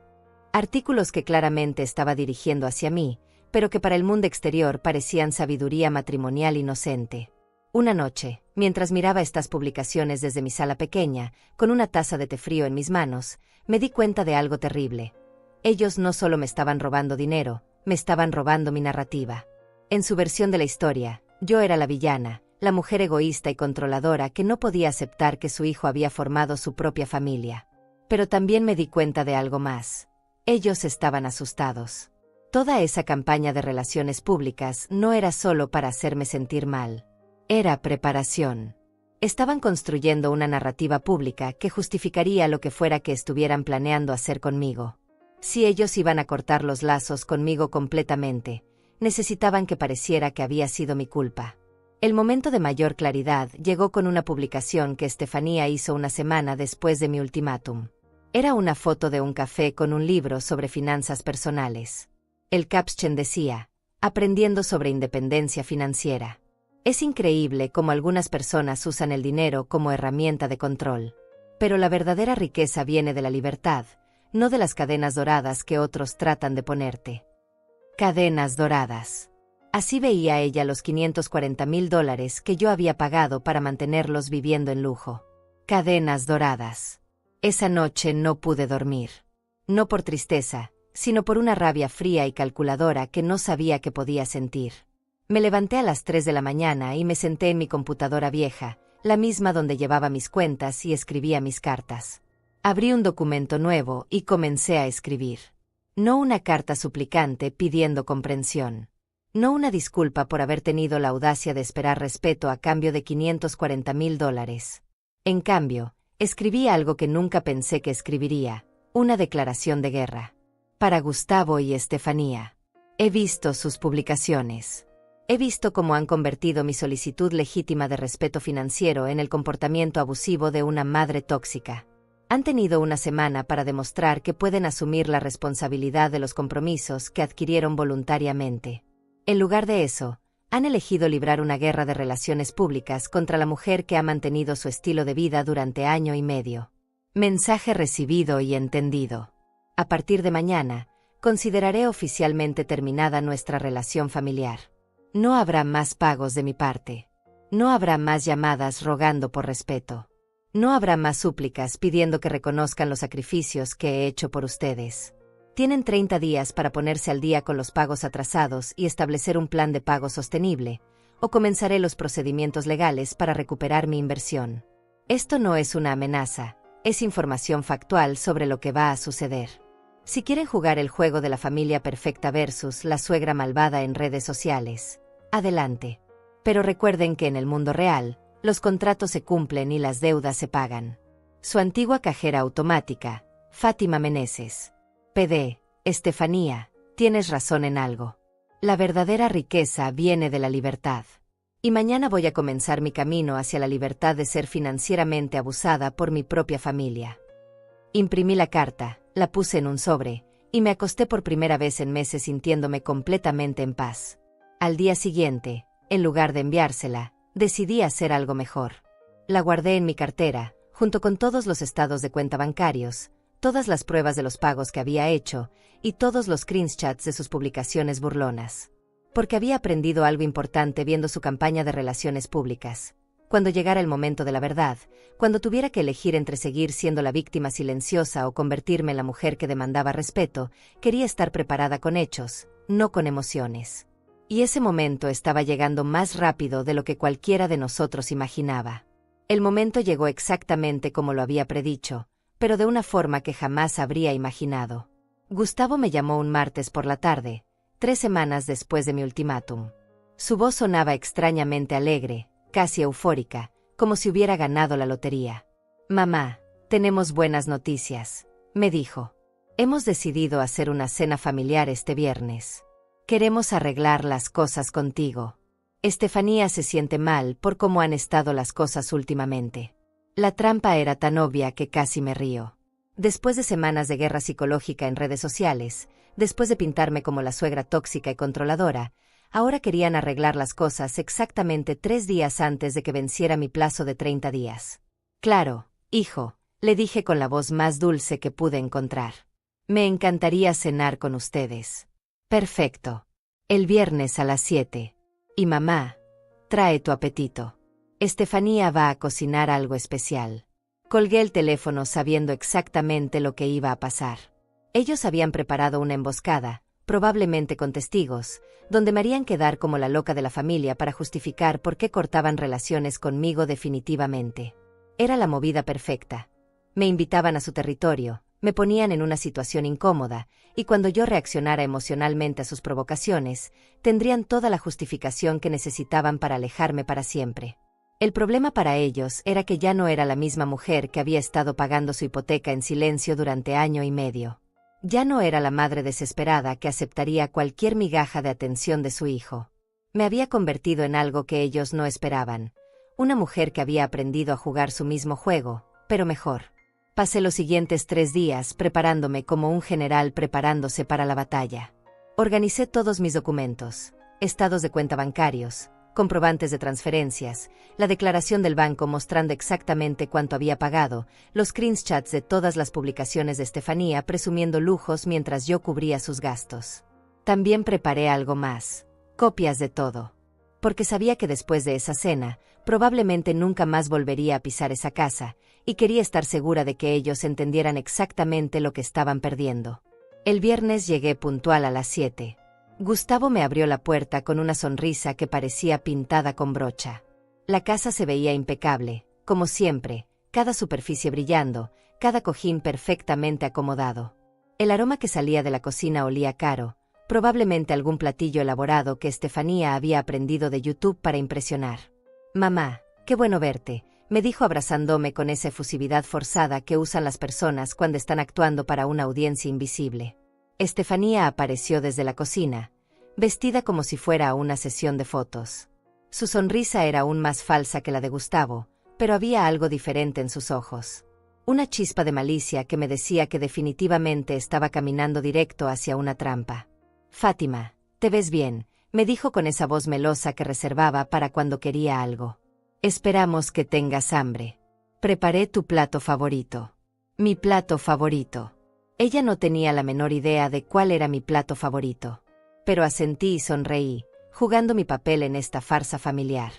Artículos que claramente estaba dirigiendo hacia mí, pero que para el mundo exterior parecían sabiduría matrimonial inocente. Una noche, mientras miraba estas publicaciones desde mi sala pequeña, con una taza de té frío en mis manos, me di cuenta de algo terrible. Ellos no solo me estaban robando dinero, me estaban robando mi narrativa. En su versión de la historia, yo era la villana, la mujer egoísta y controladora que no podía aceptar que su hijo había formado su propia familia. Pero también me di cuenta de algo más. Ellos estaban asustados. Toda esa campaña de relaciones públicas no era solo para hacerme sentir mal. Era preparación. Estaban construyendo una narrativa pública que justificaría lo que fuera que estuvieran planeando hacer conmigo. Si ellos iban a cortar los lazos conmigo completamente, necesitaban que pareciera que había sido mi culpa. El momento de mayor claridad llegó con una publicación que Estefanía hizo una semana después de mi ultimátum. Era una foto de un café con un libro sobre finanzas personales. El caption decía, aprendiendo sobre independencia financiera. Es increíble cómo algunas personas usan el dinero como herramienta de control. Pero la verdadera riqueza viene de la libertad, no de las cadenas doradas que otros tratan de ponerte. Cadenas doradas. Así veía ella los $540,000 que yo había pagado para mantenerlos viviendo en lujo. Cadenas doradas. Esa noche no pude dormir. No por tristeza, sino por una rabia fría y calculadora que no sabía que podía sentir. Me levanté a las 3 de la mañana y me senté en mi computadora vieja, la misma donde llevaba mis cuentas y escribía mis cartas. Abrí un documento nuevo y comencé a escribir. No una carta suplicante pidiendo comprensión. No una disculpa por haber tenido la audacia de esperar respeto a cambio de $540,000. En cambio, escribí algo que nunca pensé que escribiría, una declaración de guerra. Para Gustavo y Estefanía. He visto sus publicaciones. He visto cómo han convertido mi solicitud legítima de respeto financiero en el comportamiento abusivo de una madre tóxica. Han tenido una semana para demostrar que pueden asumir la responsabilidad de los compromisos que adquirieron voluntariamente. En lugar de eso, han elegido librar una guerra de relaciones públicas contra la mujer que ha mantenido su estilo de vida durante año y medio. Mensaje recibido y entendido. A partir de mañana, consideraré oficialmente terminada nuestra relación familiar. No habrá más pagos de mi parte. No habrá más llamadas rogando por respeto. No habrá más súplicas pidiendo que reconozcan los sacrificios que he hecho por ustedes. Tienen 30 días para ponerse al día con los pagos atrasados y establecer un plan de pago sostenible, o comenzaré los procedimientos legales para recuperar mi inversión. Esto no es una amenaza, es información factual sobre lo que va a suceder. Si quieren jugar el juego de la familia perfecta versus la suegra malvada en redes sociales, adelante. Pero recuerden que en el mundo real, los contratos se cumplen y las deudas se pagan. Su antigua cajera automática, Fátima Meneses. PD, Estefanía, tienes razón en algo. La verdadera riqueza viene de la libertad. Y mañana voy a comenzar mi camino hacia la libertad de ser financieramente abusada por mi propia familia. Imprimí la carta, la puse en un sobre, y me acosté por primera vez en meses sintiéndome completamente en paz. Al día siguiente, en lugar de enviársela, decidí hacer algo mejor. La guardé en mi cartera, junto con todos los estados de cuenta bancarios, todas las pruebas de los pagos que había hecho, y todos los screenshots de sus publicaciones burlonas. Porque había aprendido algo importante viendo su campaña de relaciones públicas. Cuando llegara el momento de la verdad, cuando tuviera que elegir entre seguir siendo la víctima silenciosa o convertirme en la mujer que demandaba respeto, quería estar preparada con hechos, no con emociones. Y ese momento estaba llegando más rápido de lo que cualquiera de nosotros imaginaba. El momento llegó exactamente como lo había predicho, pero de una forma que jamás habría imaginado. Gustavo me llamó un martes por la tarde, 3 semanas después de mi ultimátum. Su voz sonaba extrañamente alegre, casi eufórica, como si hubiera ganado la lotería. «Mamá, tenemos buenas noticias», me dijo. «Hemos decidido hacer una cena familiar este viernes. Queremos arreglar las cosas contigo. Estefanía se siente mal por cómo han estado las cosas últimamente». La trampa era tan obvia que casi me río. Después de semanas de guerra psicológica en redes sociales, después de pintarme como la suegra tóxica y controladora, ahora querían arreglar las cosas exactamente 3 días antes de que venciera mi plazo de 30 días. «Claro, hijo», le dije con la voz más dulce que pude encontrar. «Me encantaría cenar con ustedes». «Perfecto. El viernes a las 7. Y mamá, trae tu apetito. Estefanía va a cocinar algo especial». Colgué el teléfono sabiendo exactamente lo que iba a pasar. Ellos habían preparado una emboscada, probablemente con testigos, donde me harían quedar como la loca de la familia para justificar por qué cortaban relaciones conmigo definitivamente. Era la movida perfecta. Me invitaban a su territorio, me ponían en una situación incómoda, y cuando yo reaccionara emocionalmente a sus provocaciones, tendrían toda la justificación que necesitaban para alejarme para siempre. El problema para ellos era que ya no era la misma mujer que había estado pagando su hipoteca en silencio durante año y medio. Ya no era la madre desesperada que aceptaría cualquier migaja de atención de su hijo. Me había convertido en algo que ellos no esperaban, una mujer que había aprendido a jugar su mismo juego, pero mejor. Pasé los siguientes 3 días preparándome como un general preparándose para la batalla. Organicé todos mis documentos, estados de cuenta bancarios, comprobantes de transferencias, la declaración del banco mostrando exactamente cuánto había pagado, los screenshots de todas las publicaciones de Estefanía presumiendo lujos mientras yo cubría sus gastos. También preparé algo más, copias de todo. Porque sabía que después de esa cena, probablemente nunca más volvería a pisar esa casa, y quería estar segura de que ellos entendieran exactamente lo que estaban perdiendo. El viernes llegué puntual a las 7. Gustavo me abrió la puerta con una sonrisa que parecía pintada con brocha. La casa se veía impecable, como siempre, cada superficie brillando, cada cojín perfectamente acomodado. El aroma que salía de la cocina olía caro, probablemente algún platillo elaborado que Estefanía había aprendido de YouTube para impresionar. «Mamá, qué bueno verte», me dijo abrazándome con esa efusividad forzada que usan las personas cuando están actuando para una audiencia invisible. Estefanía apareció desde la cocina, vestida como si fuera a una sesión de fotos. Su sonrisa era aún más falsa que la de Gustavo, pero había algo diferente en sus ojos. Una chispa de malicia que me decía que definitivamente estaba caminando directo hacia una trampa. «Fátima, te ves bien», me dijo con esa voz melosa que reservaba para cuando quería algo. «Esperamos que tengas hambre. Preparé tu plato favorito». Mi plato favorito. Ella no tenía la menor idea de cuál era mi plato favorito. Pero asentí y sonreí, jugando mi papel en esta farsa familiar.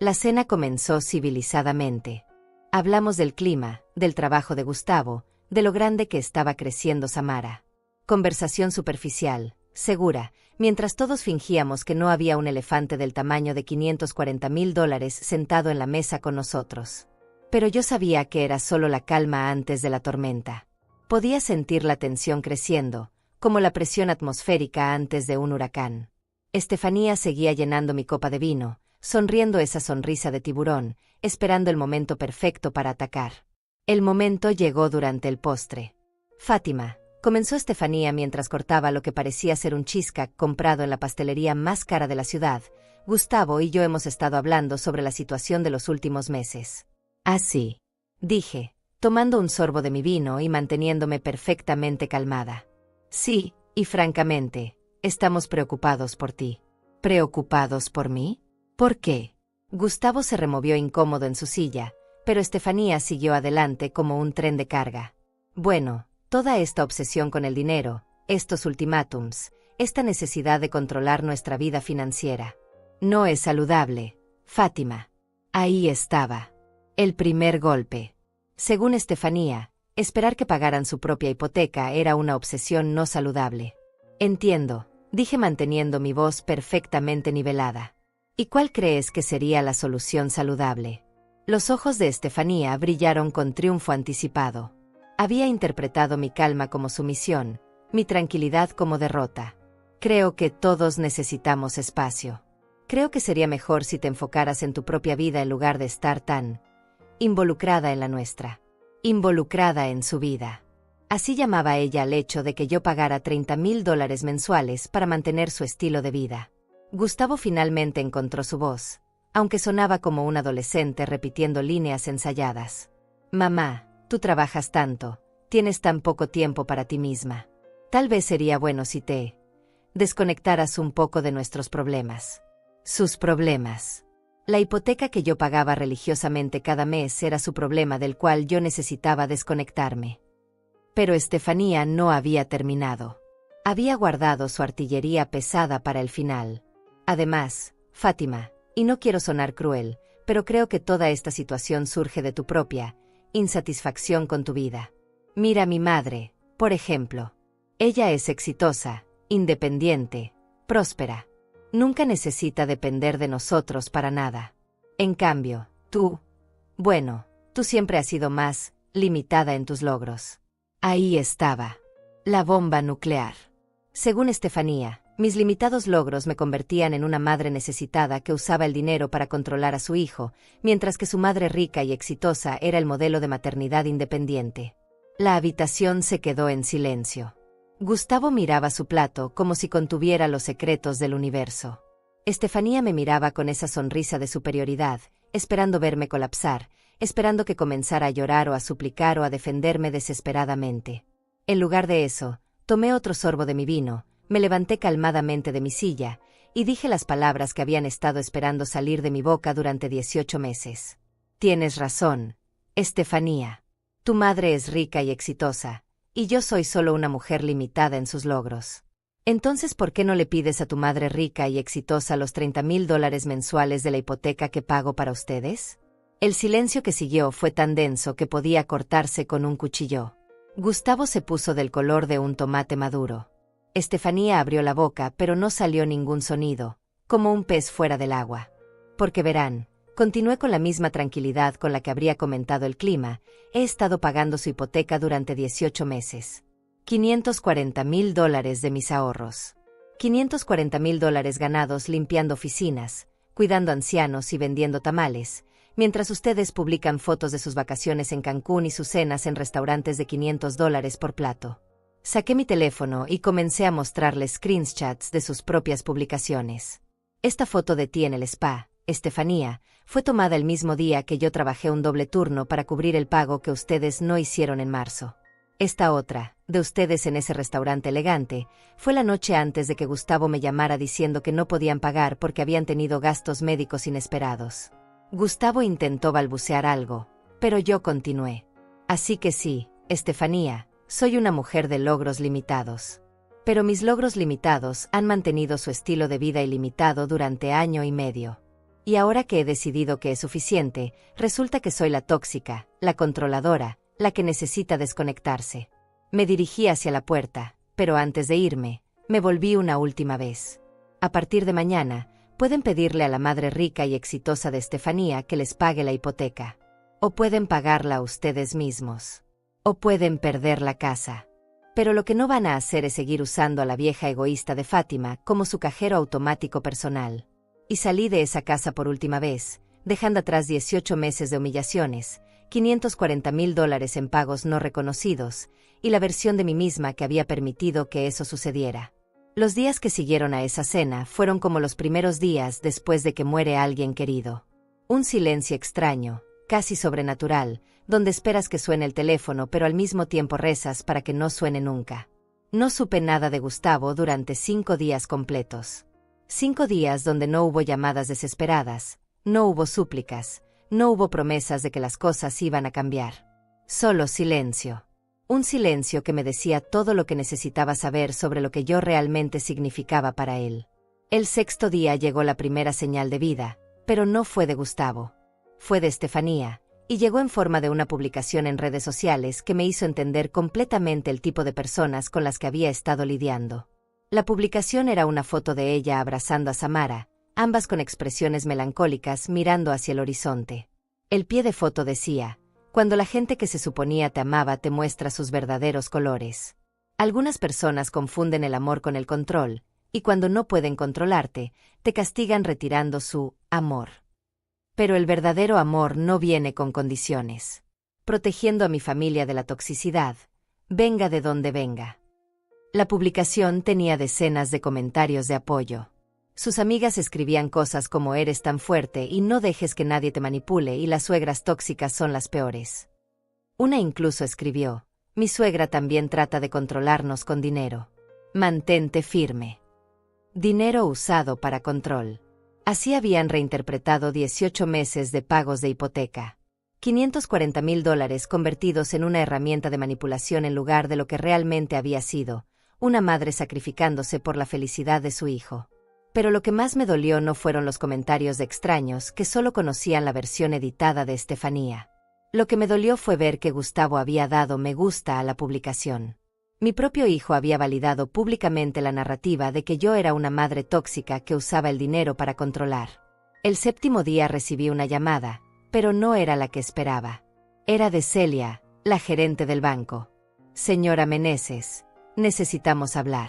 La cena comenzó civilizadamente. Hablamos del clima, del trabajo de Gustavo, de lo grande que estaba creciendo Samara. Conversación superficial, segura, mientras todos fingíamos que no había un elefante del tamaño de $540,000 sentado en la mesa con nosotros. Pero yo sabía que era solo la calma antes de la tormenta. Podía sentir la tensión creciendo, como la presión atmosférica antes de un huracán. Estefanía seguía llenando mi copa de vino, sonriendo esa sonrisa de tiburón, esperando el momento perfecto para atacar. El momento llegó durante el postre. «Fátima», comenzó Estefanía mientras cortaba lo que parecía ser un cheesecake comprado en la pastelería más cara de la ciudad. «Gustavo y yo hemos estado hablando sobre la situación de los últimos meses». «Ah, sí», dije, tomando un sorbo de mi vino y manteniéndome perfectamente calmada. «Sí, y francamente, estamos preocupados por ti». «¿Preocupados por mí? ¿Por qué?» Gustavo se removió incómodo en su silla, pero Estefanía siguió adelante como un tren de carga. «Bueno, toda esta obsesión con el dinero, estos ultimátums, esta necesidad de controlar nuestra vida financiera. No es saludable, Fátima». Ahí estaba. El primer golpe. Según Estefanía, esperar que pagaran su propia hipoteca era una obsesión no saludable. «Entiendo», dije manteniendo mi voz perfectamente nivelada. «¿Y cuál crees que sería la solución saludable?» Los ojos de Estefanía brillaron con triunfo anticipado. Había interpretado mi calma como sumisión, mi tranquilidad como derrota. «Creo que todos necesitamos espacio. Creo que sería mejor si te enfocaras en tu propia vida en lugar de estar tan involucrada en la nuestra. Involucrada en su vida». Así llamaba ella al hecho de que yo pagara $30,000 mensuales para mantener su estilo de vida. Gustavo finalmente encontró su voz, aunque sonaba como un adolescente repitiendo líneas ensayadas. «Mamá, tú trabajas tanto, tienes tan poco tiempo para ti misma. Tal vez sería bueno si te desconectaras un poco de nuestros problemas». Sus problemas. La hipoteca que yo pagaba religiosamente cada mes era su problema del cual yo necesitaba desconectarme. Pero Estefanía no había terminado. Había guardado su artillería pesada para el final. «Además, Fátima, y no quiero sonar cruel, pero creo que toda esta situación surge de tu propia insatisfacción con tu vida. Mira a mi madre, por ejemplo. Ella es exitosa, independiente, próspera. Nunca necesita depender de nosotros para nada. En cambio, tú, bueno, tú siempre has sido más limitada en tus logros». Ahí estaba. La bomba nuclear. Según Estefanía, mis limitados logros me convertían en una madre necesitada que usaba el dinero para controlar a su hijo, mientras que su madre rica y exitosa era el modelo de maternidad independiente. La habitación se quedó en silencio. Gustavo miraba su plato como si contuviera los secretos del universo. Estefanía me miraba con esa sonrisa de superioridad, esperando verme colapsar, esperando que comenzara a llorar o a suplicar o a defenderme desesperadamente. En lugar de eso, tomé otro sorbo de mi vino, me levanté calmadamente de mi silla, y dije las palabras que habían estado esperando salir de mi boca durante 18 meses. Tienes razón, Estefanía. Tu madre es rica y exitosa, y yo soy solo una mujer limitada en sus logros. Entonces, ¿por qué no le pides a tu madre rica y exitosa los $30,000 mensuales de la hipoteca que pago para ustedes? El silencio que siguió fue tan denso que podía cortarse con un cuchillo. Gustavo se puso del color de un tomate maduro. Estefanía abrió la boca, pero no salió ningún sonido, como un pez fuera del agua. Porque verán, continué con la misma tranquilidad con la que habría comentado el clima, he estado pagando su hipoteca durante 18 meses. $540,000 de mis ahorros. $540,000 ganados limpiando oficinas, cuidando ancianos y vendiendo tamales, mientras ustedes publican fotos de sus vacaciones en Cancún y sus cenas en restaurantes de $500 por plato. Saqué mi teléfono y comencé a mostrarles screenshots de sus propias publicaciones. Esta foto de ti en el spa, Estefanía, fue tomada el mismo día que yo trabajé un doble turno para cubrir el pago que ustedes no hicieron en marzo. Esta otra, de ustedes en ese restaurante elegante, fue la noche antes de que Gustavo me llamara diciendo que no podían pagar porque habían tenido gastos médicos inesperados. Gustavo intentó balbucear algo, pero yo continué. Así que sí, Estefanía, soy una mujer de logros limitados. Pero mis logros limitados han mantenido su estilo de vida ilimitado durante año y medio. Y ahora que he decidido que es suficiente, resulta que soy la tóxica, la controladora, la que necesita desconectarse. Me dirigí hacia la puerta, pero antes de irme, me volví una última vez. A partir de mañana, pueden pedirle a la madre rica y exitosa de Estefanía que les pague la hipoteca. O pueden pagarla ustedes mismos. O pueden perder la casa. Pero lo que no van a hacer es seguir usando a la vieja egoísta de Fátima como su cajero automático personal. Y salí de esa casa por última vez, dejando atrás 18 meses de humillaciones, $540,000 en pagos no reconocidos, y la versión de mí misma que había permitido que eso sucediera. Los días que siguieron a esa cena fueron como los primeros días después de que muere alguien querido. Un silencio extraño, casi sobrenatural, donde esperas que suene el teléfono pero al mismo tiempo rezas para que no suene nunca. No supe nada de Gustavo durante 5 días completos. 5 días donde no hubo llamadas desesperadas, no hubo súplicas, no hubo promesas de que las cosas iban a cambiar. Solo silencio. Un silencio que me decía todo lo que necesitaba saber sobre lo que yo realmente significaba para él. El 6º día llegó la primera señal de vida, pero no fue de Gustavo. Fue de Estefanía, y llegó en forma de una publicación en redes sociales que me hizo entender completamente el tipo de personas con las que había estado lidiando. La publicación era una foto de ella abrazando a Samara, ambas con expresiones melancólicas mirando hacia el horizonte. El pie de foto decía: cuando la gente que se suponía te amaba te muestra sus verdaderos colores. Algunas personas confunden el amor con el control, y cuando no pueden controlarte, te castigan retirando su amor. Pero el verdadero amor no viene con condiciones. Protegiendo a mi familia de la toxicidad, venga de donde venga. La publicación tenía decenas de comentarios de apoyo. Sus amigas escribían cosas como eres tan fuerte y no dejes que nadie te manipule y las suegras tóxicas son las peores. Una incluso escribió: mi suegra también trata de controlarnos con dinero. Mantente firme. Dinero usado para control. Así habían reinterpretado 18 meses de pagos de hipoteca. $540,000 convertidos en una herramienta de manipulación en lugar de lo que realmente había sido, una madre sacrificándose por la felicidad de su hijo. Pero lo que más me dolió no fueron los comentarios de extraños que solo conocían la versión editada de Estefanía. Lo que me dolió fue ver que Gustavo había dado me gusta a la publicación. Mi propio hijo había validado públicamente la narrativa de que yo era una madre tóxica que usaba el dinero para controlar. El 7º día recibí una llamada, pero no era la que esperaba. Era de Celia, la gerente del banco. Señora Meneses, necesitamos hablar.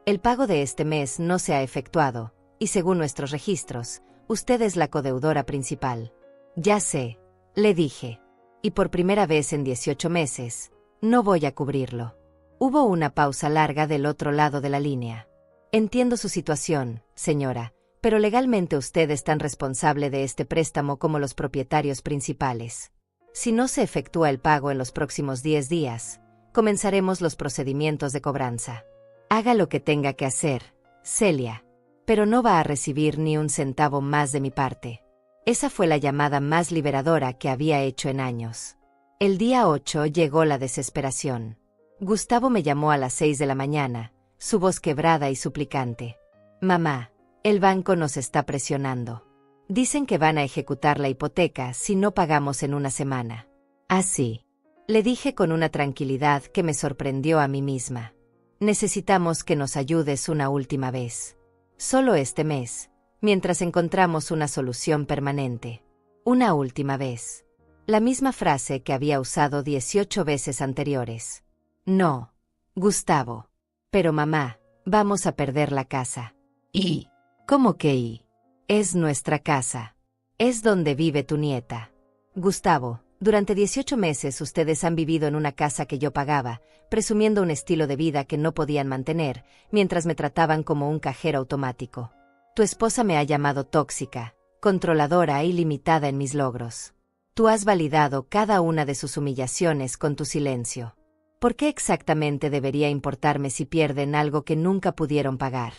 El pago de este mes no se ha efectuado, y según nuestros registros, usted es la codeudora principal. Ya sé, le dije. Y por primera vez en 18 meses, no voy a cubrirlo. Hubo una pausa larga del otro lado de la línea. Entiendo su situación, señora, pero legalmente usted es tan responsable de este préstamo como los propietarios principales. Si no se efectúa el pago en los próximos 10 días, comenzaremos los procedimientos de cobranza. Haga lo que tenga que hacer, Celia, pero no va a recibir ni un centavo más de mi parte. Esa fue la llamada más liberadora que había hecho en años. El día 8 llegó la desesperación. Gustavo me llamó a las 6 de la mañana, su voz quebrada y suplicante. Mamá, el banco nos está presionando. Dicen que van a ejecutar la hipoteca si no pagamos en una semana. Así. Le dije con una tranquilidad que me sorprendió a mí misma. Necesitamos que nos ayudes una última vez. Solo este mes, mientras encontramos una solución permanente. Una última vez. La misma frase que había usado 18 veces anteriores. No, Gustavo. Pero mamá, vamos a perder la casa. ¿Y? ¿Cómo que y? Es nuestra casa. Es donde vive tu nieta. Gustavo, durante 18 meses ustedes han vivido en una casa que yo pagaba, presumiendo un estilo de vida que no podían mantener, mientras me trataban como un cajero automático. Tu esposa me ha llamado tóxica, controladora y limitada en mis logros. Tú has validado cada una de sus humillaciones con tu silencio. ¿Por qué exactamente debería importarme si pierden algo que nunca pudieron pagar?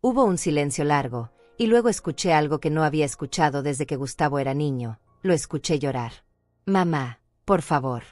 Hubo un silencio largo, y luego escuché algo que no había escuchado desde que Gustavo era niño. Lo escuché llorar. Mamá, por favor.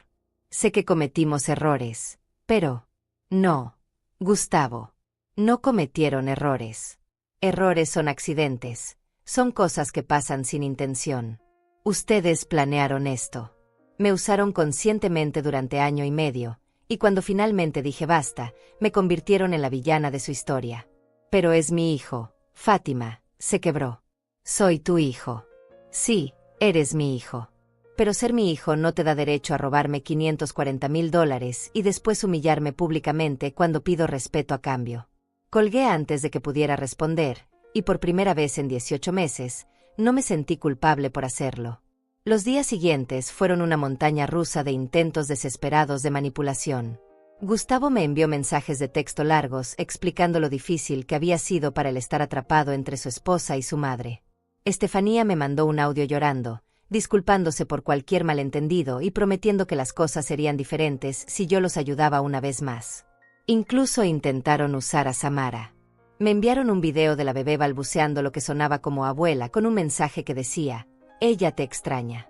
Sé que cometimos errores, pero... No, Gustavo. No cometieron errores. Errores son accidentes, son cosas que pasan sin intención. Ustedes planearon esto. Me usaron conscientemente durante año y medio, y cuando finalmente dije basta, me convirtieron en la villana de su historia. Pero es mi hijo, Fátima, se quebró. Soy tu hijo. Sí, eres mi hijo. Pero ser mi hijo no te da derecho a robarme $540,000 y después humillarme públicamente cuando pido respeto a cambio. Colgué antes de que pudiera responder, y por primera vez en 18 meses, no me sentí culpable por hacerlo. Los días siguientes fueron una montaña rusa de intentos desesperados de manipulación. Gustavo me envió mensajes de texto largos explicando lo difícil que había sido para él estar atrapado entre su esposa y su madre. Estefanía me mandó un audio llorando, disculpándose por cualquier malentendido y prometiendo que las cosas serían diferentes si yo los ayudaba una vez más. Incluso intentaron usar a Samara. Me enviaron un video de la bebé balbuceando lo que sonaba como abuela con un mensaje que decía, ella te extraña.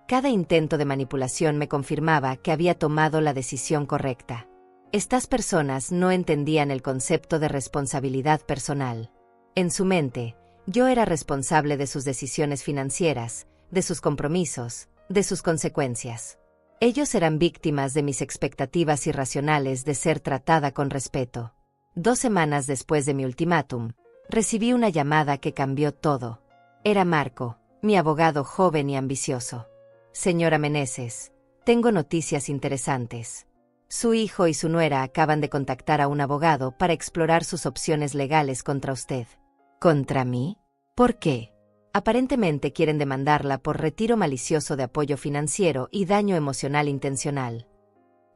Cada intento de manipulación me confirmaba que había tomado la decisión correcta. Estas personas no entendían el concepto de responsabilidad personal. En su mente, yo era responsable de sus decisiones financieras, de sus compromisos, de sus consecuencias. Ellos eran víctimas de mis expectativas irracionales de ser tratada con respeto. 2 semanas después de mi ultimátum, recibí una llamada que cambió todo. Era Marco, mi abogado joven y ambicioso. Señora Meneses, tengo noticias interesantes. Su hijo y su nuera acaban de contactar a un abogado para explorar sus opciones legales contra usted. ¿Contra mí? ¿Por qué? Aparentemente quieren demandarla por retiro malicioso de apoyo financiero y daño emocional intencional.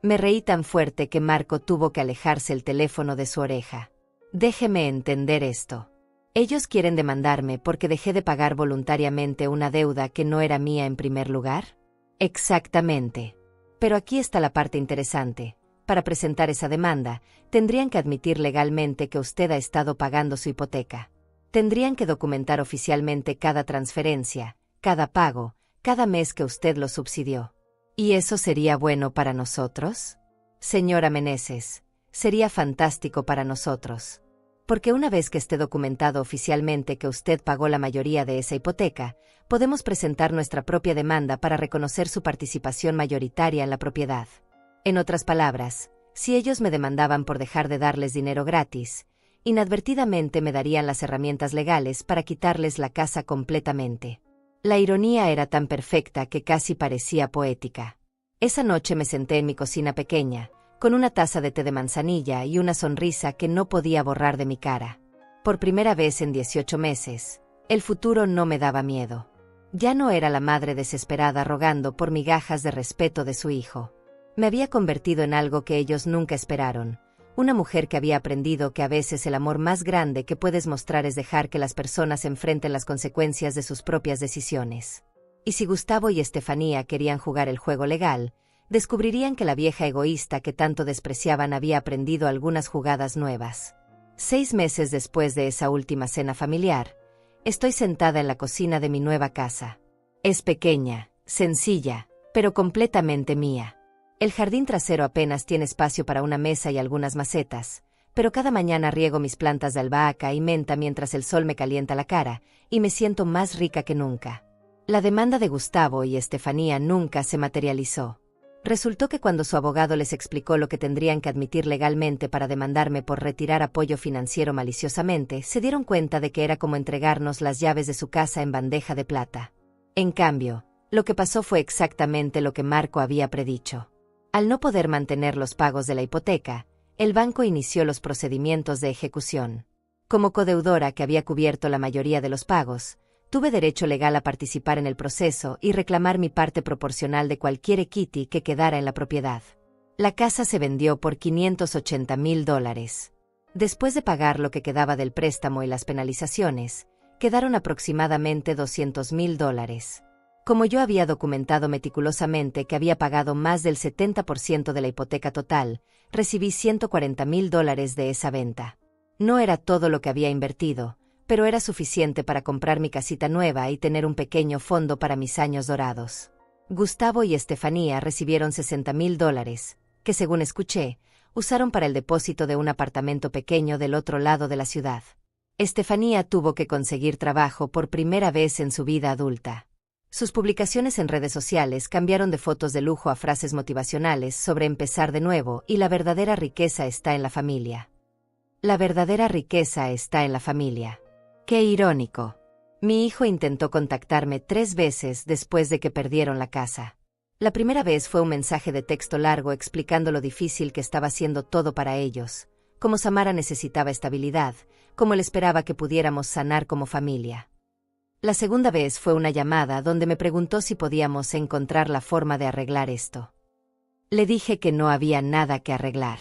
Me reí tan fuerte que Marco tuvo que alejarse el teléfono de su oreja. Déjeme entender esto. ¿Ellos quieren demandarme porque dejé de pagar voluntariamente una deuda que no era mía en primer lugar? Exactamente. Pero aquí está la parte interesante. Para presentar esa demanda, tendrían que admitir legalmente que usted ha estado pagando su hipoteca. Tendrían que documentar oficialmente cada transferencia, cada pago, cada mes que usted lo subsidió. ¿Y eso sería bueno para nosotros? Señora Meneses, sería fantástico para nosotros. Porque una vez que esté documentado oficialmente que usted pagó la mayoría de esa hipoteca, podemos presentar nuestra propia demanda para reconocer su participación mayoritaria en la propiedad. En otras palabras, si ellos me demandaban por dejar de darles dinero gratis, inadvertidamente me darían las herramientas legales para quitarles la casa completamente. La ironía era tan perfecta que casi parecía poética. Esa noche me senté en mi cocina pequeña, con una taza de té de manzanilla y una sonrisa que no podía borrar de mi cara. Por primera vez en 18 meses, el futuro no me daba miedo. Ya no era la madre desesperada rogando por migajas de respeto de su hijo. Me había convertido en algo que ellos nunca esperaron, una mujer que había aprendido que a veces el amor más grande que puedes mostrar es dejar que las personas enfrenten las consecuencias de sus propias decisiones. Y si Gustavo y Estefanía querían jugar el juego legal, descubrirían que la vieja egoísta que tanto despreciaban había aprendido algunas jugadas nuevas. 6 meses después de esa última cena familiar, estoy sentada en la cocina de mi nueva casa. Es pequeña, sencilla, pero completamente mía. El jardín trasero apenas tiene espacio para una mesa y algunas macetas, pero cada mañana riego mis plantas de albahaca y menta mientras el sol me calienta la cara, y me siento más rica que nunca. La demanda de Gustavo y Estefanía nunca se materializó. Resultó que cuando su abogado les explicó lo que tendrían que admitir legalmente para demandarme por retirar apoyo financiero maliciosamente, se dieron cuenta de que era como entregarnos las llaves de su casa en bandeja de plata. En cambio, lo que pasó fue exactamente lo que Marco había predicho. Al no poder mantener los pagos de la hipoteca, el banco inició los procedimientos de ejecución. Como codeudora que había cubierto la mayoría de los pagos, tuve derecho legal a participar en el proceso y reclamar mi parte proporcional de cualquier equity que quedara en la propiedad. La casa se vendió por $580,000. Después de pagar lo que quedaba del préstamo y las penalizaciones, quedaron aproximadamente $200,000. Como yo había documentado meticulosamente que había pagado más del 70% de la hipoteca total, recibí $140,000 de esa venta. No era todo lo que había invertido, pero era suficiente para comprar mi casita nueva y tener un pequeño fondo para mis años dorados. Gustavo y Estefanía recibieron $60,000, que según escuché, usaron para el depósito de un apartamento pequeño del otro lado de la ciudad. Estefanía tuvo que conseguir trabajo por primera vez en su vida adulta. Sus publicaciones en redes sociales cambiaron de fotos de lujo a frases motivacionales sobre empezar de nuevo y la verdadera riqueza está en la familia. La verdadera riqueza está en la familia. ¡Qué irónico! Mi hijo intentó contactarme 3 veces después de que perdieron la casa. La primera vez fue un mensaje de texto largo explicando lo difícil que estaba siendo todo para ellos, cómo Samara necesitaba estabilidad, cómo él esperaba que pudiéramos sanar como familia. La segunda vez fue una llamada donde me preguntó si podíamos encontrar la forma de arreglar esto. Le dije que no había nada que arreglar,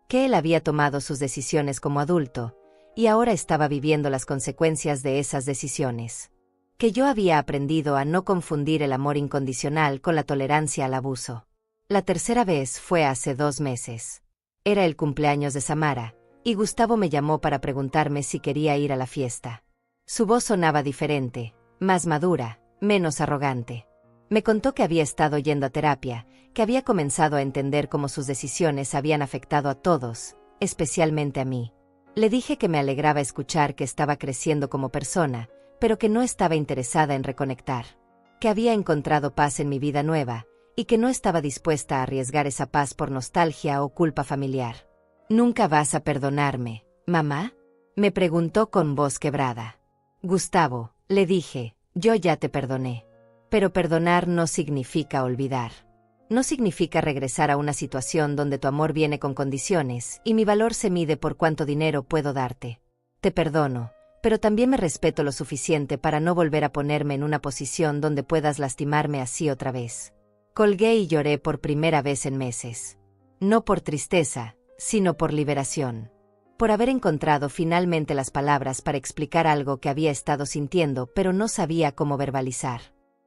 que él había tomado sus decisiones como adulto, y ahora estaba viviendo las consecuencias de esas decisiones. Que yo había aprendido a no confundir el amor incondicional con la tolerancia al abuso. La tercera vez fue hace 2 meses. Era el cumpleaños de Samara, y Gustavo me llamó para preguntarme si quería ir a la fiesta. Su voz sonaba diferente, más madura, menos arrogante. Me contó que había estado yendo a terapia, que había comenzado a entender cómo sus decisiones habían afectado a todos, especialmente a mí. Le dije que me alegraba escuchar que estaba creciendo como persona, pero que no estaba interesada en reconectar. Que había encontrado paz en mi vida nueva, y que no estaba dispuesta a arriesgar esa paz por nostalgia o culpa familiar. ¿Nunca vas a perdonarme, mamá?, me preguntó con voz quebrada. Gustavo, le dije, yo ya te perdoné. Pero perdonar no significa olvidar. No significa regresar a una situación donde tu amor viene con condiciones y mi valor se mide por cuánto dinero puedo darte. Te perdono, pero también me respeto lo suficiente para no volver a ponerme en una posición donde puedas lastimarme así otra vez. Colgué y lloré por primera vez en meses. No por tristeza, sino por liberación. Por haber encontrado finalmente las palabras para explicar algo que había estado sintiendo pero no sabía cómo verbalizar.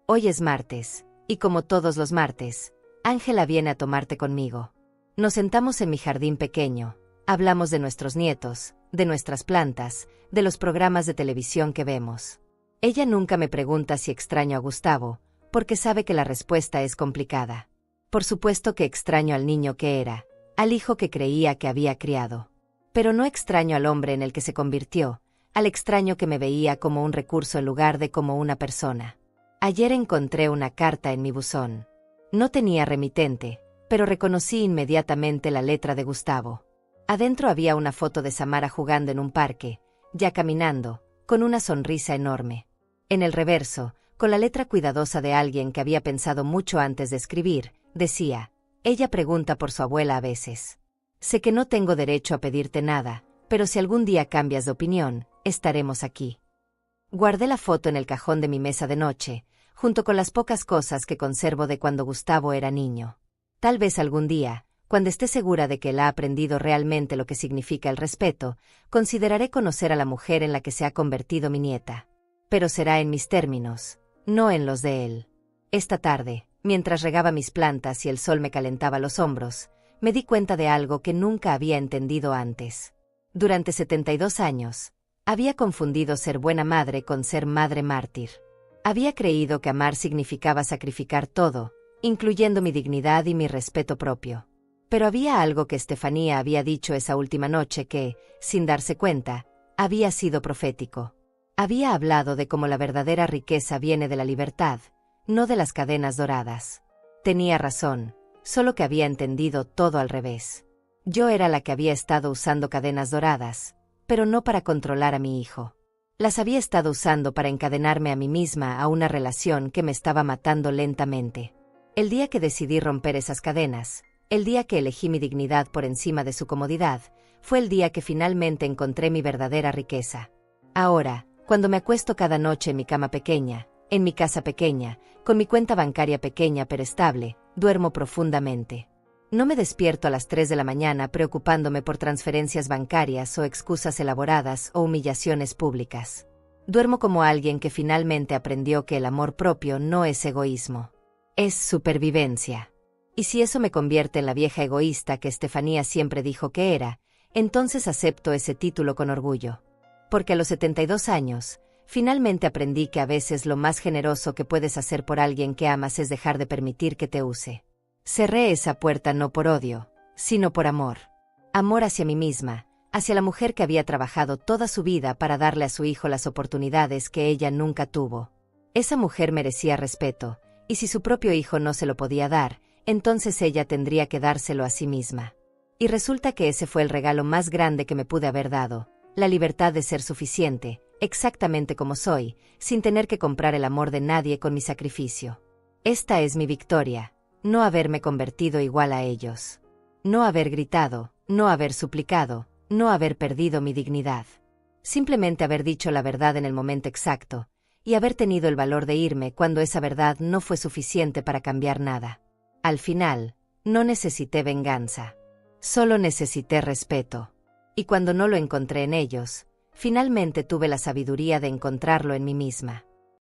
Hoy es martes, y como todos los martes, Ángela viene a tomarte conmigo. Nos sentamos en mi jardín pequeño, hablamos de nuestros nietos, de nuestras plantas, de los programas de televisión que vemos. Ella nunca me pregunta si extraño a Gustavo, porque sabe que la respuesta es complicada. Por supuesto que extraño al niño que era, al hijo que creía que había criado. Pero no extraño al hombre en el que se convirtió, al extraño que me veía como un recurso en lugar de como una persona. Ayer encontré una carta en mi buzón. No tenía remitente, pero reconocí inmediatamente la letra de Gustavo. Adentro había una foto de Samara jugando en un parque, ya caminando, con una sonrisa enorme. En el reverso, con la letra cuidadosa de alguien que había pensado mucho antes de escribir, decía, ella pregunta por su abuela a veces. Sé que no tengo derecho a pedirte nada, pero si algún día cambias de opinión, estaremos aquí. Guardé la foto en el cajón de mi mesa de noche, junto con las pocas cosas que conservo de cuando Gustavo era niño. Tal vez algún día, cuando esté segura de que él ha aprendido realmente lo que significa el respeto, consideraré conocer a la mujer en la que se ha convertido mi nieta. Pero será en mis términos, no en los de él. Esta tarde, mientras regaba mis plantas y el sol me calentaba los hombros, me di cuenta de algo que nunca había entendido antes. Durante 72 años, había confundido ser buena madre con ser madre mártir. Había creído que amar significaba sacrificar todo, incluyendo mi dignidad y mi respeto propio. Pero había algo que Estefanía había dicho esa última noche que, sin darse cuenta, había sido profético. Había hablado de cómo la verdadera riqueza viene de la libertad, no de las cadenas doradas. Tenía razón, solo que había entendido todo al revés. Yo era la que había estado usando cadenas doradas, pero no para controlar a mi hijo. Las había estado usando para encadenarme a mí misma a una relación que me estaba matando lentamente. El día que decidí romper esas cadenas, el día que elegí mi dignidad por encima de su comodidad, fue el día que finalmente encontré mi verdadera riqueza. Ahora, cuando me acuesto cada noche en mi cama pequeña, en mi casa pequeña, con mi cuenta bancaria pequeña pero estable, duermo profundamente. No me despierto a las 3 de la mañana preocupándome por transferencias bancarias o excusas elaboradas o humillaciones públicas. Duermo como alguien que finalmente aprendió que el amor propio no es egoísmo. Es supervivencia. Y si eso me convierte en la vieja egoísta que Estefanía siempre dijo que era, entonces acepto ese título con orgullo. Porque a los 72 años, finalmente aprendí que a veces lo más generoso que puedes hacer por alguien que amas es dejar de permitir que te use. Cerré esa puerta no por odio, sino por amor. Amor hacia mí misma, hacia la mujer que había trabajado toda su vida para darle a su hijo las oportunidades que ella nunca tuvo. Esa mujer merecía respeto, y si su propio hijo no se lo podía dar, entonces ella tendría que dárselo a sí misma. Y resulta que ese fue el regalo más grande que me pude haber dado, la libertad de ser suficiente, exactamente como soy, sin tener que comprar el amor de nadie con mi sacrificio. Esta es mi victoria. No haberme convertido igual a ellos. No haber gritado, no haber suplicado, no haber perdido mi dignidad. Simplemente haber dicho la verdad en el momento exacto, y haber tenido el valor de irme cuando esa verdad no fue suficiente para cambiar nada. Al final, no necesité venganza. Solo necesité respeto. Y cuando no lo encontré en ellos, finalmente tuve la sabiduría de encontrarlo en mí misma.